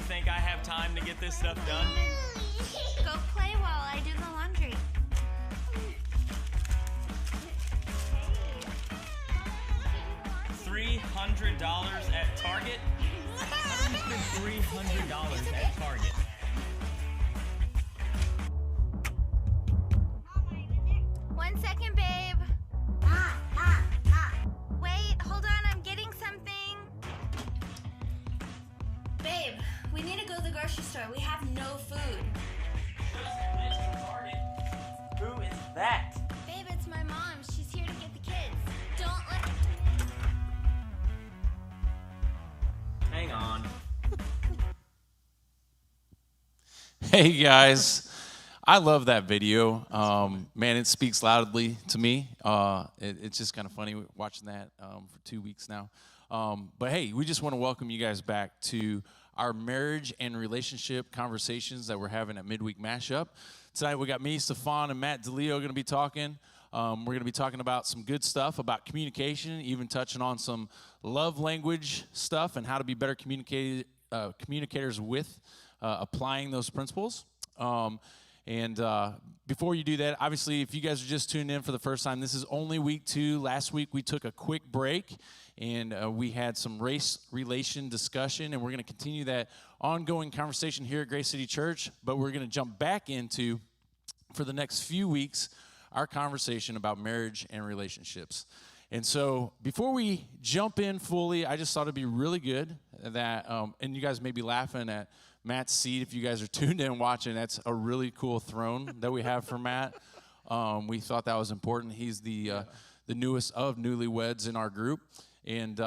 think I have time to get this stuff done? Go play while I do the laundry. $300 at Target? How do you spend $300 at Target? One second, babe. Wait, hold on, I'm getting something. Babe, we need to go to the grocery store. We have no food. Who is that? Babe, it's my mom. She's here to get the kids. Don't let... Hang on. Hey guys, I love that video. Man, it speaks loudly to me. It's just kind of funny watching that for 2 weeks now. But hey, we just want to welcome you guys back to our marriage and relationship conversations that we're having at Midweek Mashup. Tonight we got me, Stefan, and Matt DeLeo going to be talking. We're going to be talking about some good stuff about communication, even touching on some love language stuff and how to be better communicators with applying those principles. And before you do that, obviously, if you guys are just tuning in for the first time, this is only week 2. Last week, we took a quick break, and we had some race relation discussion, and we're going to continue that ongoing conversation here at Grace City Church, but we're going to jump back into, for the next few weeks, our conversation about marriage and relationships. And so before we jump in fully, I just thought it'd be really good that, and you guys may be laughing at Matt's seat. If you guys are tuned in watching, that's a really cool throne that we have for Matt. We thought that was important. He's the newest of newlyweds in our group, and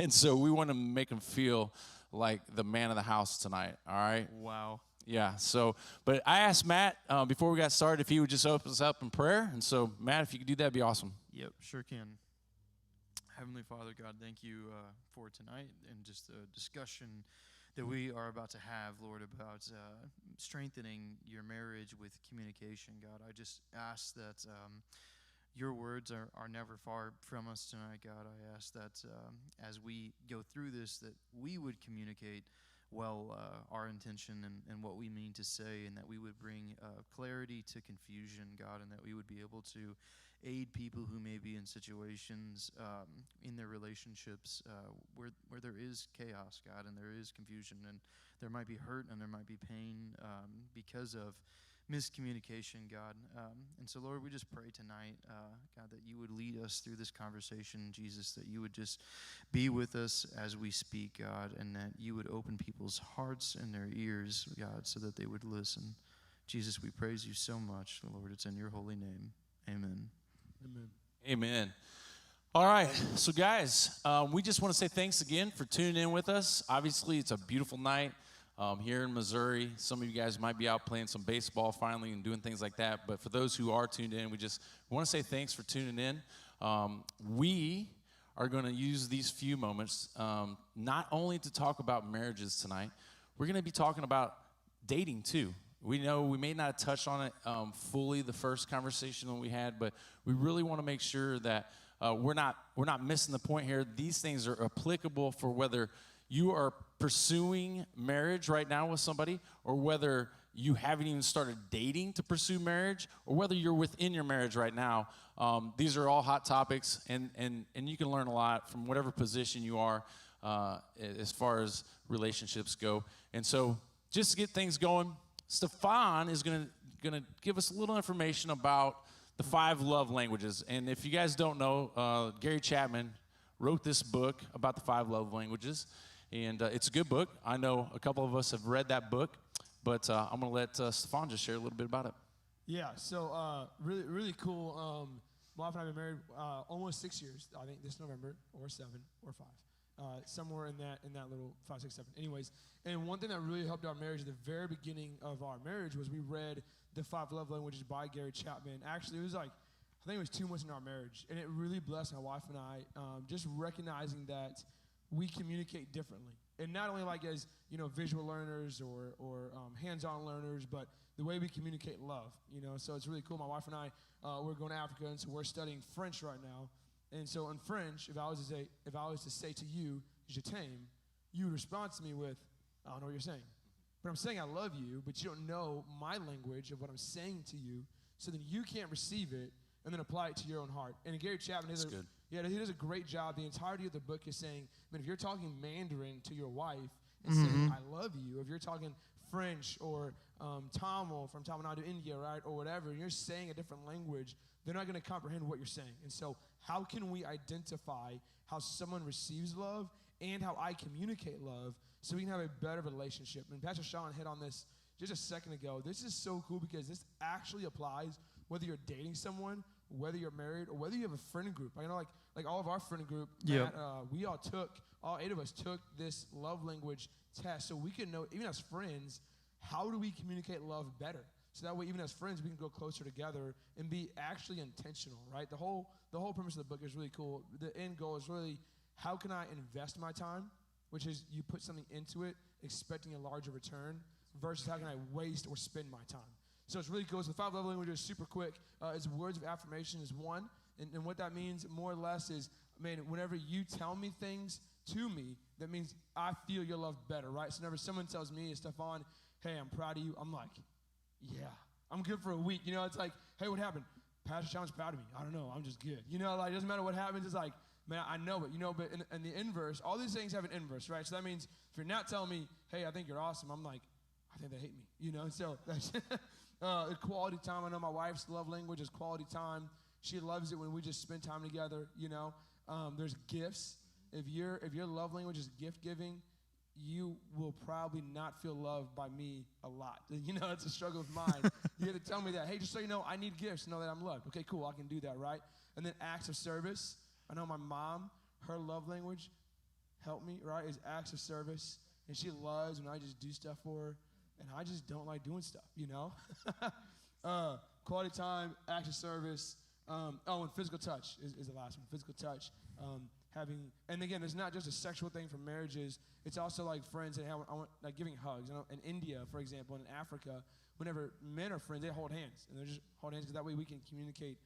so we want to make him feel like the man of the house tonight. All right. Wow. Yeah. So, but I asked Matt before we got started if he would just open us up in prayer, and so Matt, if you could do that, that'd be awesome. Yep, sure can. Heavenly Father, God, thank you for tonight and just the discussion that we are about to have, Lord, about strengthening your marriage with communication. God, I just ask that your words are never far from us tonight, God. I ask that as we go through this, that we would communicate well our intention and what we mean to say, and that we would bring clarity to confusion, God, and that we would be able to aid people who may be in situations in their relationships where there is chaos, God, and there is confusion, and there might be hurt and there might be pain because of miscommunication, God. And so, Lord, we just pray tonight, God, that you would lead us through this conversation, Jesus, that you would just be with us as we speak, God, and that you would open people's hearts and their ears, God, so that they would listen. Jesus, we praise you so much, Lord. It's in your holy name. Amen. Amen. Amen. All right. So, guys, we just want to say thanks again for tuning in with us. Obviously, it's a beautiful night here in Missouri. Some of you guys might be out playing some baseball finally and doing things like that. But for those who are tuned in, we want to say thanks for tuning in. We are going to use these few moments not only to talk about marriages tonight, we're going to be talking about dating too. We know we may not have touched on it fully the first conversation that we had, but we really want to make sure that we're not missing the point here. These things are applicable for whether you are pursuing marriage right now with somebody, or whether you haven't even started dating to pursue marriage, or whether you're within your marriage right now. These are all hot topics, and you can learn a lot from whatever position you are as far as relationships go. And so just to get things going, Stefan is going to give us a little information about the 5 love languages. And if you guys don't know, Gary Chapman wrote this book about the 5 love languages. And it's a good book. I know a couple of us have read that book. But I'm going to let Stefan just share a little bit about it. Yeah, so really, really cool. My wife and I have been married almost 6 years, I think this November, or 7, or 5. Somewhere in that little 5, 6, 7. Anyways, and one thing that really helped our marriage at the very beginning of our marriage was we read the 5 love languages by Gary Chapman. Actually, it was like, I think it was 2 months into our marriage, and it really blessed my wife and I, just recognizing that we communicate differently. And not only like as, visual learners or hands-on learners, but the way we communicate love, So it's really cool. My wife and I, we're going to Africa, and so we're studying French right now. And so in French, if I was to say to you, je t'aime, you would respond to me with, I don't know what you're saying. but I'm saying I love you, but you don't know my language of what I'm saying to you, so then you can't receive it and then apply it to your own heart. And Gary Chapman, he does a great job. The entirety of the book is saying, if you're talking Mandarin to your wife and saying, I love you, if you're talking French or Tamil from Tamil Nadu, India, right, or whatever, and you're saying a different language, they're not going to comprehend what you're saying. And so how can we identify how someone receives love and how I communicate love so we can have a better relationship? And Pastor Sean hit on this just a second ago. This is so cool because this actually applies whether you're dating someone, whether you're married, or whether you have a friend group. I know like all of our friend group, we all 8 of us took this love language test so we can know, even as friends, how do we communicate love better? So that way, even as friends, we can go closer together and be actually intentional, right? The whole premise of the book is really cool. The end goal is really, how can I invest my time, which is you put something into it expecting a larger return, versus how can I waste or spend my time. So it's really cool. So the 5 love languages, super quick, is words of affirmation is one. And what that means more or less is, man, whenever you tell me things to me, that means I feel your love better, right? So whenever someone tells me, Stefan, hey, I'm proud of you, I'm like, yeah, I'm good for a week. You know, it's like, hey, what happened? Pastor Sean's proud of me. I don't know, I'm just good. You know, like, it doesn't matter what happens. It's like, man, I know it. You know, but in the inverse, all these things have an inverse, right? So that means if you're not telling me, hey, I think you're awesome, I'm like, I think they hate me. You know, so that's quality time. I know my wife's love language is quality time. She loves it when we just spend time together, you know. There's gifts. If your love language is gift giving, you will probably not feel loved by me a lot. You know, it's a struggle of mine. You have to tell me that, hey, just so you know, I need gifts to know that I'm loved. Okay, cool, I can do that, right? And then acts of service. I know my mom, her love language, help me, right, is acts of service. And she loves when I just do stuff for her. And I just don't like doing stuff, you know? Quality time, acts of service. And physical touch is the last one. Physical touch. And again, it's not just a sexual thing for marriages. It's also like friends, and I want like giving hugs. You know, in India, for example, in Africa, whenever men are friends, they hold hands, and they just hold hands because that way we can communicate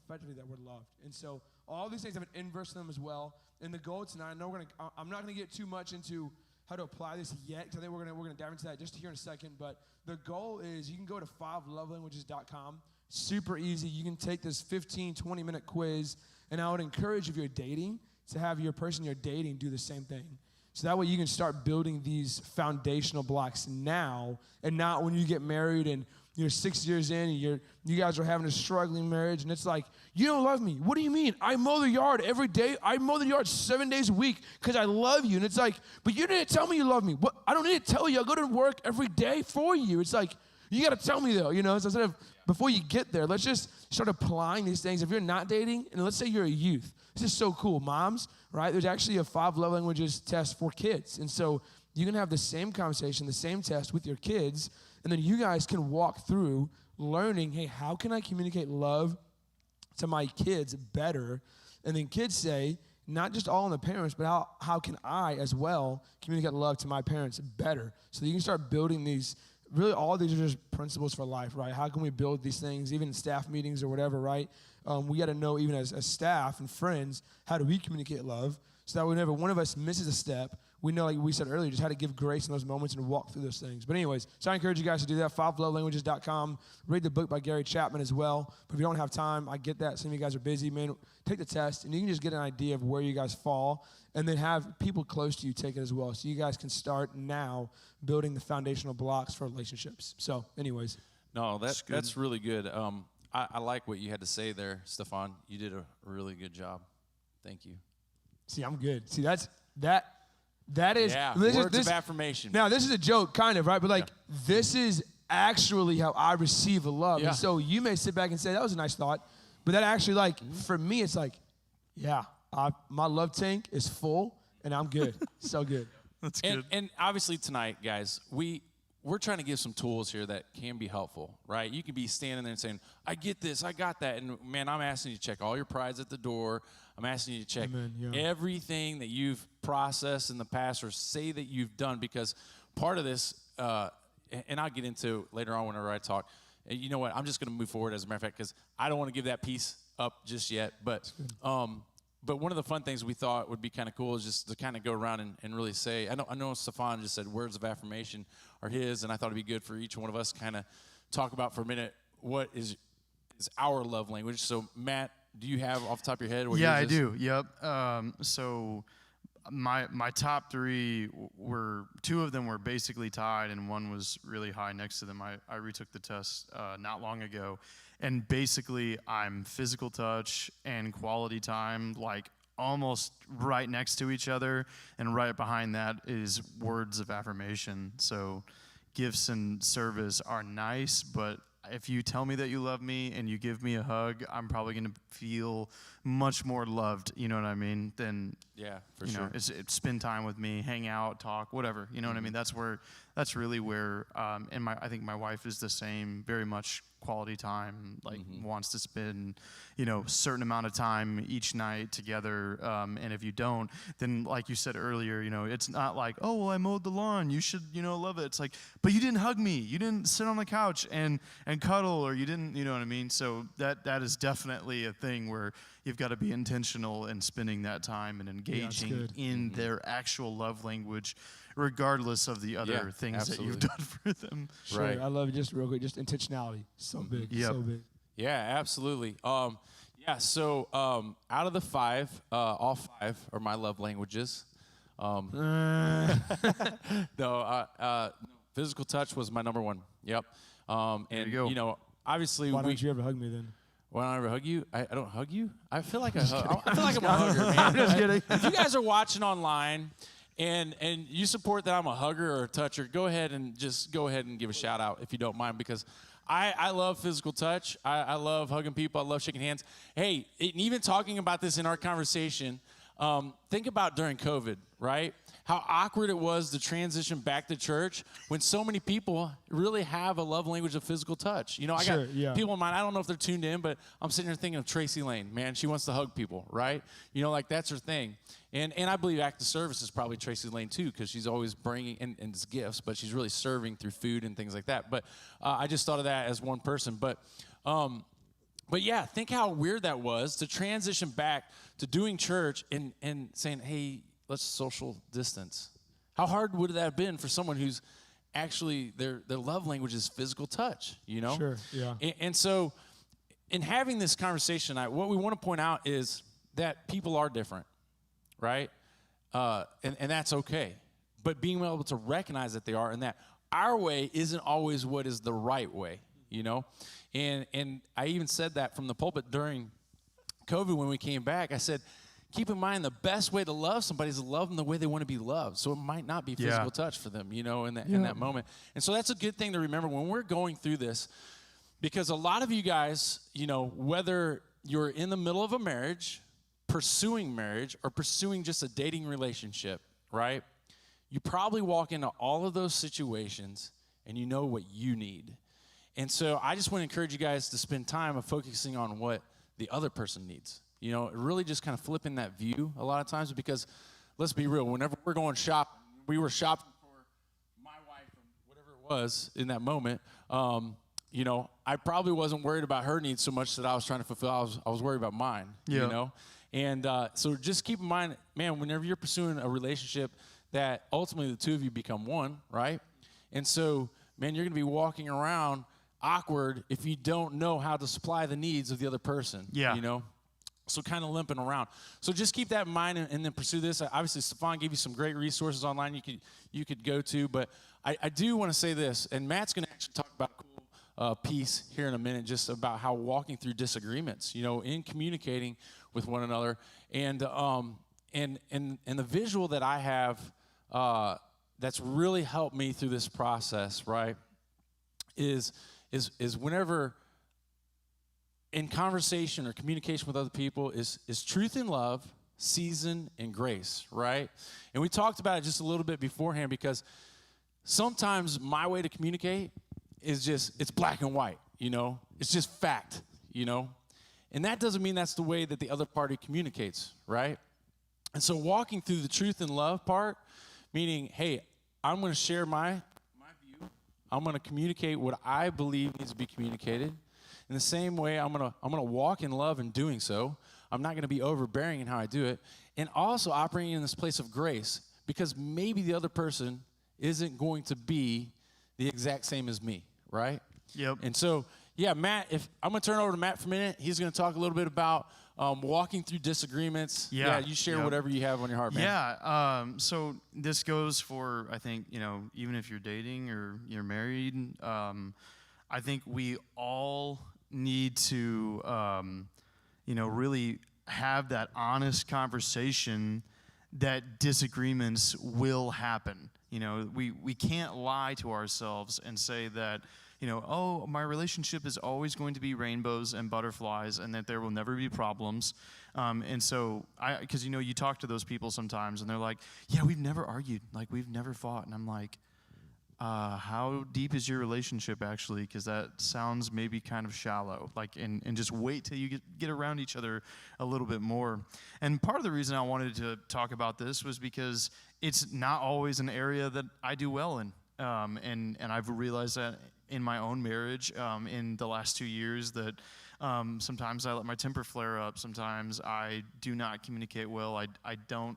effectively that we're loved. And so all these things have an inverse to them as well. And the goal tonight, I know I'm not gonna get too much into how to apply this yet, because I think we're gonna dive into that just here in a second. But the goal is you can go to 5lovelanguages.com. Super easy. You can take this 15, 20-minute quiz, and I would encourage, if you're dating, to have your person you're dating do the same thing. So that way you can start building these foundational blocks now, and not when you get married and you're 6 years in and you guys are having a struggling marriage, and it's like, you don't love me. What do you mean? I mow the yard every day. I mow the yard 7 days a week because I love you. And it's like, but you didn't tell me you love me. What? I don't need to tell you. I go to work every day for you. It's like, you got to tell me though, you know. So instead of, before you get there, let's just start applying these things. If you're not dating, and let's say you're a youth, this is so cool. Moms, right? There's actually a 5 love languages test for kids. And so you can have the same conversation, the same test with your kids, and then you guys can walk through learning, hey, how can I communicate love to my kids better? And then kids say, not just all on the parents, but how can I as well communicate love to my parents better? So you can start building these. Really, all these are just principles for life, right? How can we build these things, even in staff meetings or whatever, right? We got to know, even as staff and friends, how do we communicate love, so that whenever one of us misses a step, we know, like we said earlier, just how to give grace in those moments and walk through those things. But anyways, so I encourage you guys to do that. 5lovelanguages.com. Read the book by Gary Chapman as well. But if you don't have time, I get that. Some of you guys are busy, man. Take the test, and you can just get an idea of where you guys fall, and then have people close to you take it as well, so you guys can start now building the foundational blocks for relationships. So anyways. No, that's really good. I like what you had to say there, Stefan. You did a really good job. Thank you. See, I'm good. See, that is, yeah, words of affirmation. Now, this is a joke, kind of, right? But, like, this is actually how I receive a love. Yeah. And so you may sit back and say, that was a nice thought. But that actually, like, for me, it's like, yeah, my love tank is full, and I'm good. So good. That's good. And obviously tonight, guys, we're trying to give some tools here that can be helpful, right? You can be standing there and saying, I get this, I got that. And, man, I'm asking you to check all your prides at the door. I'm asking you to check everything that you've processed in the past, or say that you've done, because part of this, and I'll get into later on whenever I talk, and you know what, I'm just going to move forward as a matter of fact, because I don't want to give that piece up just yet. But but one of the fun things we thought would be kind of cool is just to kind of go around and really say, I know Stefan just said words of affirmation are his, and I thought it'd be good for each one of us to kind of talk about for a minute what is our love language. So Matt, do you have off the top of your head what Yeah, I yours is? do. Yep. So my top three were, two of them were basically tied, and one was really high next to them. I retook the test not long ago, and basically I'm physical touch and quality time, like almost right next to each other, and right behind that is words of affirmation. So gifts and service are nice, but if you tell me that you love me and you give me a hug, I'm probably going to feel much more loved, you know what I mean, than, Yeah, for you sure. know, it's spend time with me, hang out, talk, whatever, you know what I mean? That's really where, and I think my wife is the same, very much quality time, like wants to spend, you know, certain amount of time each night together, and if you don't, then like you said earlier, you know, it's not like, oh, well, I mowed the lawn, you should, you know, love it. It's like, but you didn't hug me, you didn't sit on the couch and cuddle, or you didn't, you know what I mean? So that is definitely a thing where you've got to be intentional in spending that time and engaging good. in their actual love language, regardless of the other Yeah, things that you've absolutely. done for them. Sure. Right. I love it. Just real quick, just intentionality. So big. Yep. So big. Yeah, absolutely. So out of the five, all five are my love languages. No, physical touch was my number one. Yep. And you go. you know, obviously Why don't you ever hug me then? Why don't I ever hug you? I don't hug you. I feel like I feel like I'm a hugger, man. I'm just kidding. If you guys are watching online and you support that I'm a hugger or a toucher, go ahead and give a shout out if you don't mind, because I love physical touch. I love hugging people. I love shaking hands. Hey, even talking about this in our conversation, think about during COVID, right? How awkward it was to transition back to church when so many people really have a love language of physical touch. You know, I Sure, got yeah. people in mind, I don't know if they're tuned in, but I'm sitting here thinking of Tracy Lane. Man, she wants to hug people, right? You know, like that's her thing. And I believe active service is probably Tracy Lane too, because she's always bringing, and it's gifts, but she's really serving through food and things like that. But I just thought of that as one person. But yeah, think how weird that was to transition back to doing church and saying, hey, let's social distance. How hard would that have been for someone who's actually, their love language is physical touch, you know? Sure, yeah. And so in having this conversation, what we want to point out is that people are different, right? And that's okay. But being able to recognize that they are, and that our way isn't always what is the right way, you know? And I even said that from the pulpit during COVID when we came back. I said, keep in mind the best way to love somebody is to love them the way they want to be loved. So it might not be physical touch for them, you know, in that moment. And so that's a good thing to remember when we're going through this, because a lot of you guys, you know, whether you're in the middle of a marriage, pursuing marriage, or pursuing just a dating relationship, right? You probably walk into all of those situations and you know what you need. And so I just want to encourage you guys to spend time of focusing on what the other person needs. You know, really just kind of flipping that view a lot of times, because let's be real, whenever we're going shopping, we were shopping for my wife or whatever it was in that moment, you know, I probably wasn't worried about her needs so much that I was trying to fulfill. I was worried about mine, you know? And so just keep in mind, man, whenever you're pursuing a relationship, that ultimately the two of you become one, right? And so, man, you're going to be walking around awkward if you don't know how to supply the needs of the other person, you know? So kind of limping around. So just keep that in mind and then pursue this. Obviously, Stefan gave you some great resources online you could go to. But I do want to say this, and Matt's going to actually talk about a cool piece here in a minute, just about how walking through disagreements, you know, in communicating with one another. And the visual that I have that's really helped me through this process, right, is whenever in conversation or communication with other people is truth and love, season and grace, right? And we talked about it just a little bit beforehand, because sometimes my way to communicate is it's black and white, you know? It's just fact, you know? And that doesn't mean that's the way that the other party communicates, right? And so walking through the truth and love part, meaning, hey, I'm going to share my view. I'm going to communicate what I believe needs to be communicated. In the same way, I'm gonna walk in love in doing so. I'm not gonna be overbearing in how I do it, and also operating in this place of grace, because maybe the other person isn't going to be the exact same as me, right? Yep. And so, yeah, Matt, if I'm gonna turn it over to Matt for a minute, he's gonna talk a little bit about walking through disagreements. Yeah. You share Yep. whatever you have on your heart, man. Yeah. So this goes for, I think, even if you're dating or you're married, I think we all need to, really have that honest conversation that disagreements will happen. We can't lie to ourselves and say that, oh, my relationship is always going to be rainbows and butterflies and that there will never be problems. And so, because, you talk to those people sometimes and they're like, yeah, we've never argued. Like, we've never fought. And I'm like, how deep is your relationship actually? Because that sounds maybe kind of shallow. Like, and just wait till you get around each other a little bit more. And part of the reason I wanted to talk about this was because it's not always an area that I do well in. And I've realized that in my own marriage in the last 2 years that sometimes I let my temper flare up. Sometimes I do not communicate well. I don't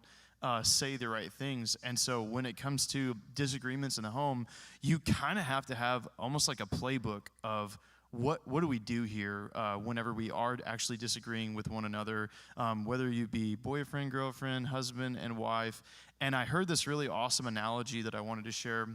say the right things. And so when it comes to disagreements in the home, you kind of have to have almost like a playbook of what do we do here whenever we are actually disagreeing with one another, whether you be boyfriend, girlfriend, husband, and wife. And I heard this really awesome analogy that I wanted to share.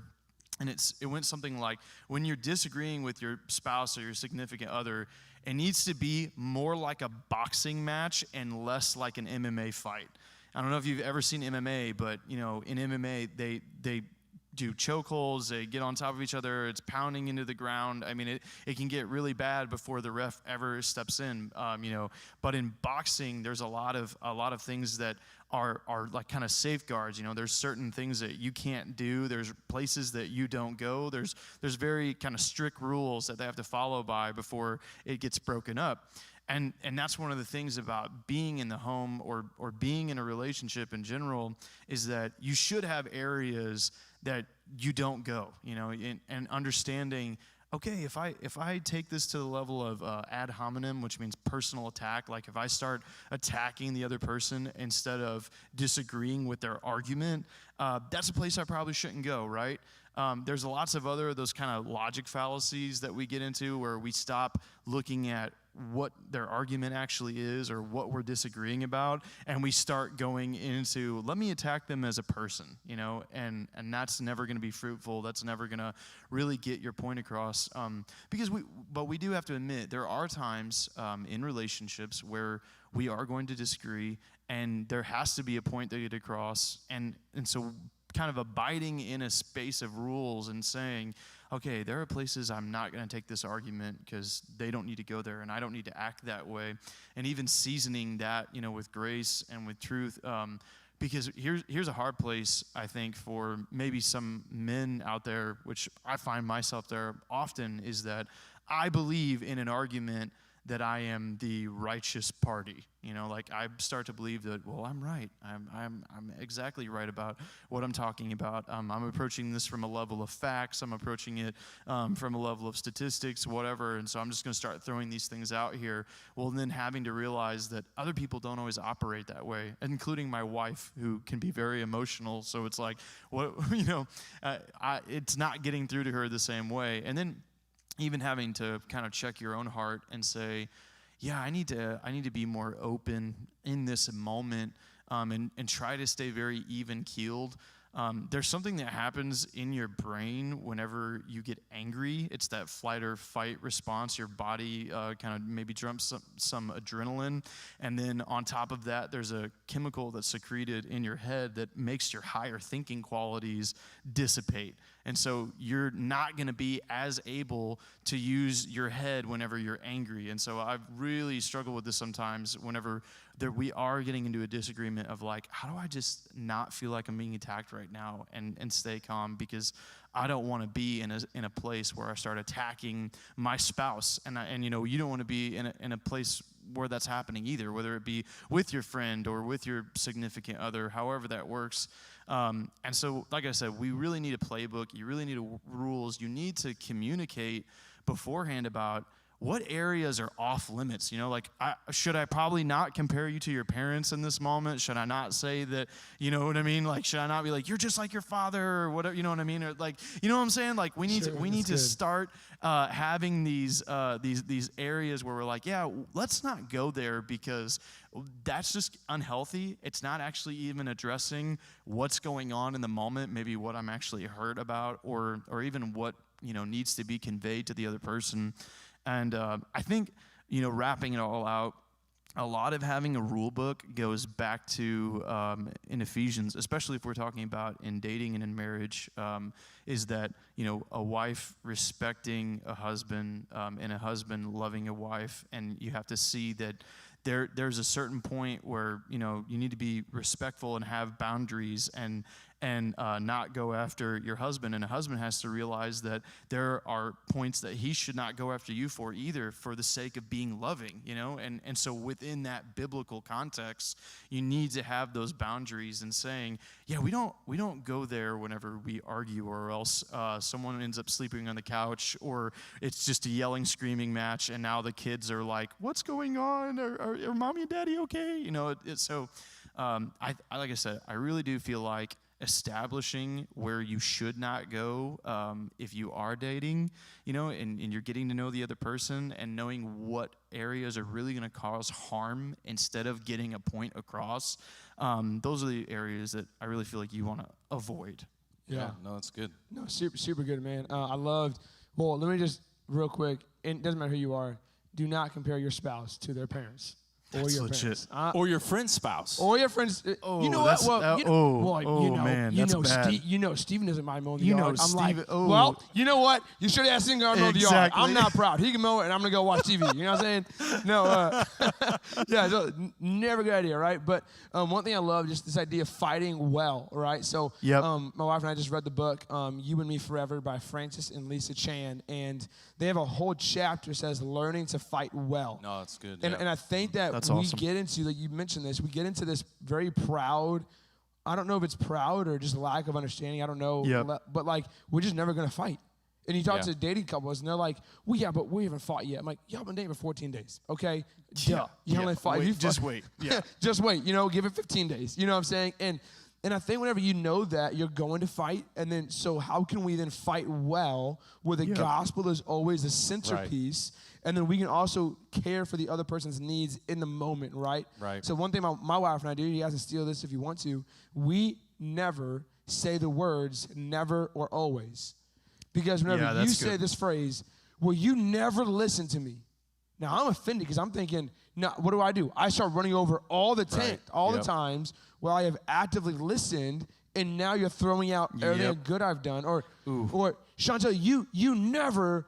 And it went something like, when you're disagreeing with your spouse or your significant other, it needs to be more like a boxing match and less like an MMA fight. I don't know if you've ever seen MMA, but in MMA they do chokeholds, they get on top of each other, it's pounding into the ground. I mean, it can get really bad before the ref ever steps in. But in boxing, there's a lot of things that are like kind of safeguards. There's certain things that you can't do. There's places that you don't go. There's very kind of strict rules that they have to follow by before it gets broken up. And that's one of the things about being in the home or being in a relationship in general, is that you should have areas that you don't go, and understanding, okay, if I take this to the level of ad hominem, which means personal attack, like if I start attacking the other person instead of disagreeing with their argument, that's a place I probably shouldn't go, right? There's lots of other those kind of logic fallacies that we get into where we stop looking at what their argument actually is or what we're disagreeing about, and we start going into, let me attack them as a person, and that's never going to be fruitful. That's never going to really get your point across, because we do have to admit there are times in relationships where we are going to disagree, and there has to be a point to get across, and so kind of abiding in a space of rules and saying, okay, there are places I'm not going to take this argument because they don't need to go there and I don't need to act that way. And even seasoning that, with grace and with truth. Because here's a hard place, I think, for maybe some men out there, which I find myself there often, is that I believe in an argument that I am the righteous party. Like I start to believe that, well, I'm right. I'm exactly right about what I'm talking about. I'm approaching this from a level of facts. I'm approaching it from a level of statistics, whatever. And so I'm just going to start throwing these things out here. Well, then having to realize that other people don't always operate that way, including my wife, who can be very emotional. So it's like, it's not getting through to her the same way. And then even having to kind of check your own heart and say, yeah, I need to be more open in this moment, and try to stay very even-keeled. There's something that happens in your brain whenever you get angry. It's that flight or fight response. Your body kind of maybe dumps some adrenaline, and then on top of that, there's a chemical that's secreted in your head that makes your higher thinking qualities dissipate. And so you're not going to be as able to use your head whenever you're angry. And so I've really struggled with this sometimes whenever we are getting into a disagreement of like, how do I just not feel like I'm being attacked right now and stay calm? Because I don't want to be in a place where I start attacking my spouse. And you don't want to be in a place where that's happening either, whether it be with your friend or with your significant other, however that works. And so, like I said, we really need a playbook. You really need rules. You need to communicate beforehand about what areas are off limits? You know, like, should I probably not compare you to your parents in this moment? Should I not say that, you know what I mean? Like, should I not be like, you're just like your father or whatever, you know what I mean? Or like, you know what I'm saying? Like, we need to start having these areas where we're like, yeah, let's not go there because that's just unhealthy. It's not actually even addressing what's going on in the moment, maybe what I'm actually hurt about, or even what, you know, needs to be conveyed to the other person. And I think, you know, wrapping it all out, a lot of having a rule book goes back to in Ephesians, especially if we're talking about in dating and in marriage, is that, you know, a wife respecting a husband and a husband loving a wife. And you have to see that there's a certain point where, you know, you need to be respectful and have boundaries and not go after your husband. And a husband has to realize that there are points that he should not go after you for either, for the sake of being loving, you know? And so within that biblical context, you need to have those boundaries and saying, yeah, we don't go there whenever we argue, or else someone ends up sleeping on the couch, or it's just a yelling, screaming match, and now the kids are like, what's going on? Are mommy and daddy okay? You know, so I like I said, I really do feel like establishing where you should not go if you are dating, you know, and you're getting to know the other person, and knowing what areas are really going to cause harm instead of getting a point across. Those are the areas that I really feel like you want to avoid. Yeah. No, that's good. No, super good, man. I loved. Well, let me just real quick. It doesn't matter who you are. Do not compare your spouse to their parents. Or your legit. parents. Or your friend's spouse. Or your friends. You know what? Well, man, that's bad. You know, Steven doesn't mind mowing the You yard. know, I'm like, Steven- oh. well, you know what? You should ask him to mow the yard. Exactly. I'm not proud. He can mow it, and I'm gonna go watch TV. You know what I'm saying? No, yeah, so never a good idea, right? But one thing I love, just this idea of fighting well, right? So, Yep. my wife and I just read the book "You and Me Forever" by Francis and Lisa Chan, and they have a whole chapter that says learning to fight well. No, that's good. And, yeah. and I think that That's we awesome. get into, like you mentioned this, we get into this very proud, I don't know if it's proud or just lack of understanding, I don't know, Yep. but like, we're just never going to fight. And you talk Yeah. to dating couples, and they're like, well, yeah, but we haven't fought yet. I'm like, y'all been dating for 14 days, okay? Yeah. Duh. You Yeah. only fought. Wait, you just fought- wait. Yeah. just wait, you know, give it 15 days. You know what I'm saying? And I think whenever you know that, you're going to fight. And then, so how can we then fight well where the gospel is always the centerpiece? And then we can also care for the other person's needs in the moment, right? Right. So one thing my wife and I do, you guys can steal this if you want to, we never say the words never or always. Because whenever Yeah, you that's say good. this phrase, well, you never listen to me. Now, I'm offended because I'm thinking, no, what do? I start running over all the Yep. times where I have actively listened, and now you're throwing out everything Yep. good I've done. Or Chantel, you never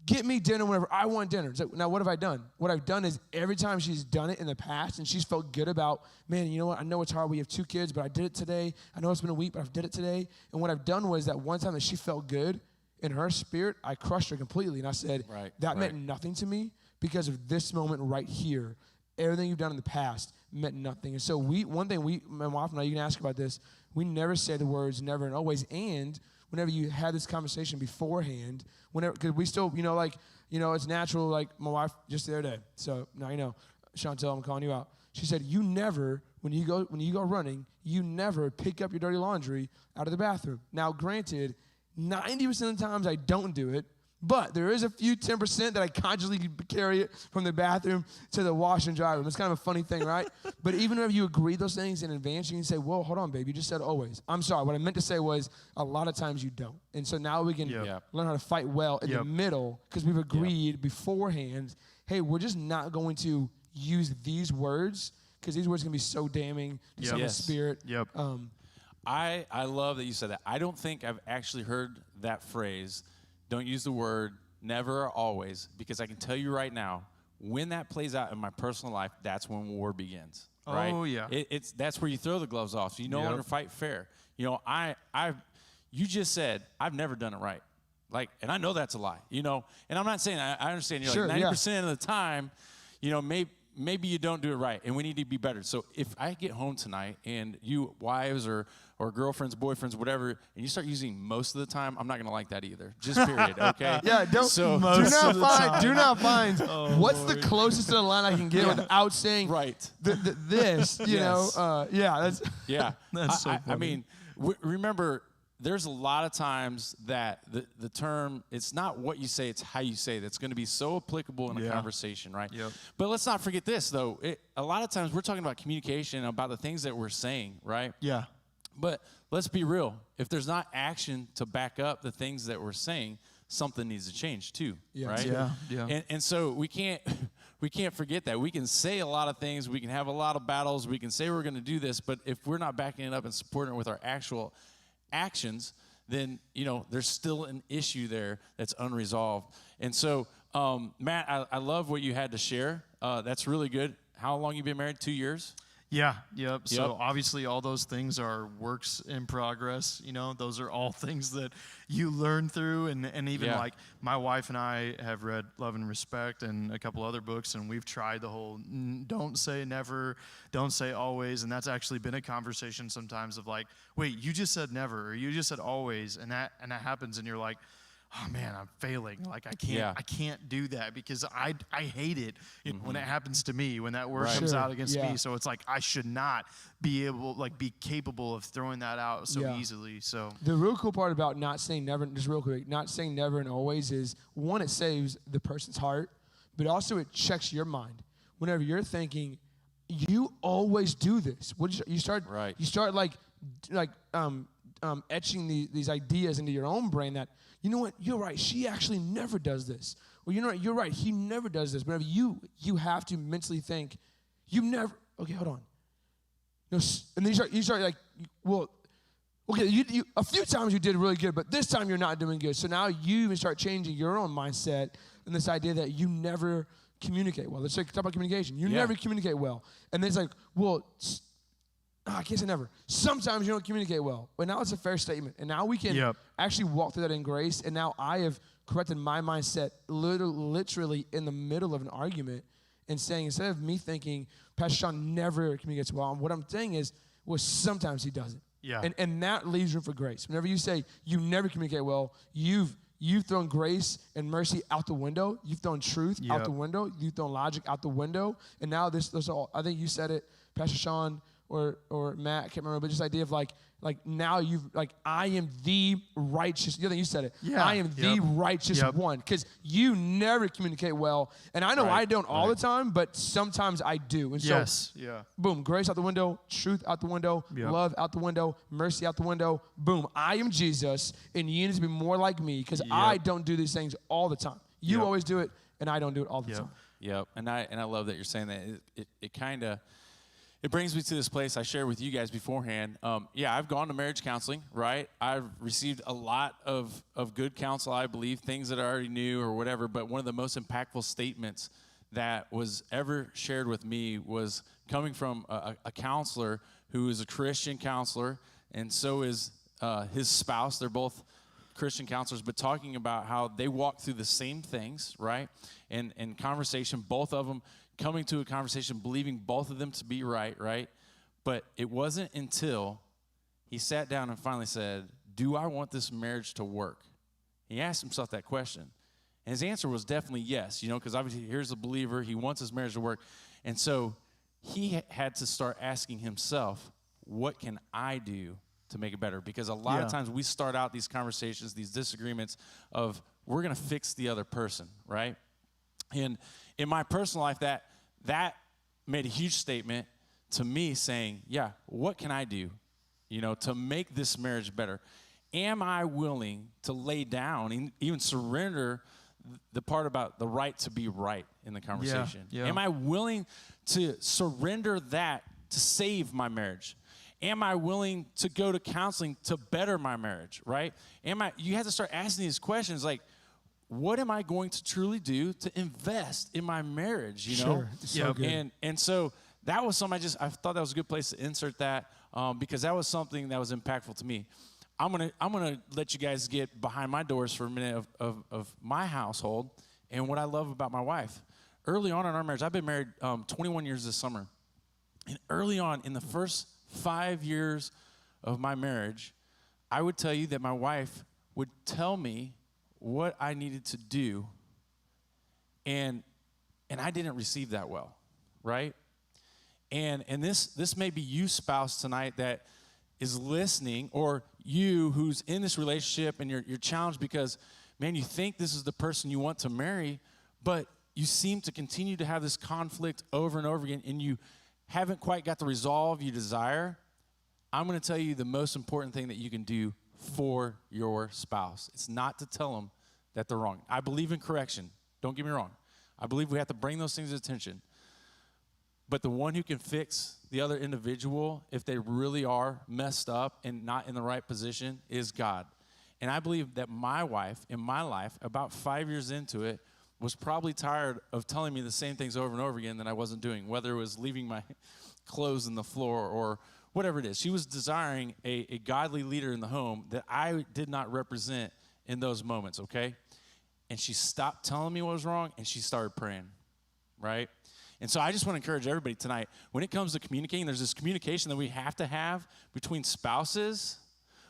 get me dinner whenever I want dinner. It's like, now, what have I done? What I've done is every time she's done it in the past and she's felt good about, man, you know what? I know it's hard. We have 2 kids, but I did it today. I know it's been a week, but I did it today. And what I've done was that one time that she felt good in her spirit, I crushed her completely. And I said, that meant nothing to me because of this moment right here. Everything you've done in the past meant nothing. And so my wife and I, you can ask about this, we never say the words never and always. And whenever you had this conversation beforehand, because we still, it's natural, like my wife just the other day. So now you know, Chantel, I'm calling you out. She said, you never, when you go running, you never pick up your dirty laundry out of the bathroom. Now, granted, 90% of the times I don't do it, but there is a few 10% that I consciously carry it from the bathroom to the wash and dry room. It's kind of a funny thing, right? But even if you agree those things in advance, you can say, whoa, hold on, babe, you just said always. I'm sorry. What I meant to say was a lot of times you don't. And so now we can learn how to fight well in the middle because we've agreed beforehand, hey, we're just not going to use these words because these words can be so damning to someone's spirit. Yep. I love that you said that. I don't think I've actually heard that phrase. Don't use the word never or always, because I can tell you right now, when that plays out in my personal life, that's when war begins. Right? Oh, yeah. That's where you throw the gloves off. You no longer fight fair. You know, you just said I've never done it right. Like, and I know that's a lie. You know, and I'm not saying I understand. You're like 90% of the time, you know, maybe you don't do it right, and we need to be better. So if I get home tonight and you wives or or girlfriends, boyfriends, whatever, and you start using most of the time, I'm not going to like that either. Just period, okay? Yeah, do not find what's the closest to the line I can get without saying right. This, you know. That's yeah. That's so I funny. mean, remember, there's a lot of times that the term, it's not what you say, it's how you say it. That's going to be so applicable in a conversation, right? Yep. But let's not forget this, though. A lot of times we're talking about communication, about the things that we're saying, right? Yeah. But let's be real. If there's not action to back up the things that we're saying, something needs to change too, right? Yeah. And so we can't forget that. We can say a lot of things. We can have a lot of battles. We can say we're going to do this, but if we're not backing it up and supporting it with our actual actions, then there's still an issue there that's unresolved. And so, Matt, I love what you had to share. That's really good. How long you been married? 2 years? Yeah, yep. So obviously all those things are works in progress. Those are all things that you learn through. And even like my wife and I have read Love and Respect and a couple other books, and we've tried the whole don't say never, don't say always. And that's actually been a conversation sometimes of like, wait, you just said never, or you just said always. And that happens, and you're like, oh man, I'm failing. Like I can't do that because I hate it when it happens to me, when that word comes out against me. So it's like I should not be capable of throwing that out so easily. So the real cool part about not saying never, just real quick, not saying never and always is, one, it saves the person's heart, but also it checks your mind. Whenever you're thinking, you always do this. You start etching these ideas into your own brain that, you know what, you're right, she actually never does this. Or you know what, you're right, he never does this. Whenever you have to mentally think, you never, okay, hold on. And then you start like, well, okay, you a few times you did really good, but this time you're not doing good. So now you even start changing your own mindset and this idea that you never communicate well. Let's talk about communication. You never communicate well. And then it's like, well, I can't say never. Sometimes you don't communicate well. But now it's a fair statement. And now we can actually walk through that in grace. And now I have corrected my mindset literally in the middle of an argument and saying, instead of me thinking, Pastor Sean never communicates well, what I'm saying is, well, sometimes he doesn't. Yeah. And that leaves room for grace. Whenever you say you never communicate well, you've thrown grace and mercy out the window. You've thrown truth out the window. You've thrown logic out the window. And now this all, I think you said it, Pastor Sean, or Matt, I can't remember, but just idea of like now I am the righteous. The other thing you said it. Yeah. I am the righteous one, because you never communicate well, and I know I don't all the time, but sometimes I do. And so, boom, grace out the window, truth out the window, love out the window, mercy out the window. Boom, I am Jesus, and you need to be more like me, because I don't do these things all the time. You always do it, and I don't do it all the time. Yep, and I love that you're saying that. It kind of. It brings me to this place I shared with you guys beforehand. I've gone to marriage counseling, right? I've received a lot of good counsel, I believe, things that I already knew or whatever, but one of the most impactful statements that was ever shared with me was coming from a counselor who is a Christian counselor, and so is his spouse. They're both Christian counselors, but talking about how they walk through the same things, right? And conversation, both of them coming to a conversation, believing both of them to be right? But it wasn't until he sat down and finally said, do I want this marriage to work? He asked himself that question. And his answer was definitely yes, because obviously here's a believer. He wants his marriage to work. And so he had to start asking himself, what can I do to make it better? Because a lot of times we start out these conversations, these disagreements of we're going to fix the other person, right? And in my personal life, that made a huge statement to me saying, what can I do, to make this marriage better? Am I willing to lay down and even surrender the part about the right to be right in the conversation? Am I willing to surrender that to save my marriage? Am I willing to go to counseling to better my marriage, right? You have to start asking these questions like, what am I going to truly do to invest in my marriage, Sure, it's so good. And so that was something I thought that was a good place to insert that because that was something that was impactful to me. I'm gonna let you guys get behind my doors for a minute of my household and what I love about my wife. Early on in our marriage, I've been married 21 years this summer. And early on, in the first 5 years of my marriage, I would tell you that my wife would tell me what I needed to do, and I didn't receive that well, right? And this may be you, spouse, tonight that is listening, or you who's in this relationship and you're challenged because, man, you think this is the person you want to marry, but you seem to continue to have this conflict over and over again, and you haven't quite got the resolve you desire. I'm going to tell you the most important thing that you can do for your spouse. It's not to tell them that they're wrong. I believe in correction. Don't get me wrong. I believe we have to bring those things to attention. But the one who can fix the other individual, if they really are messed up and not in the right position, is God. And I believe that my wife, in my life, about 5 years into it, was probably tired of telling me the same things over and over again that I wasn't doing, whether it was leaving my clothes on the floor or whatever it is. She was desiring a godly leader in the home that I did not represent in those moments, okay? And she stopped telling me what was wrong, and she started praying, right? And so I just want to encourage everybody tonight, when it comes to communicating, there's this communication that we have to have between spouses,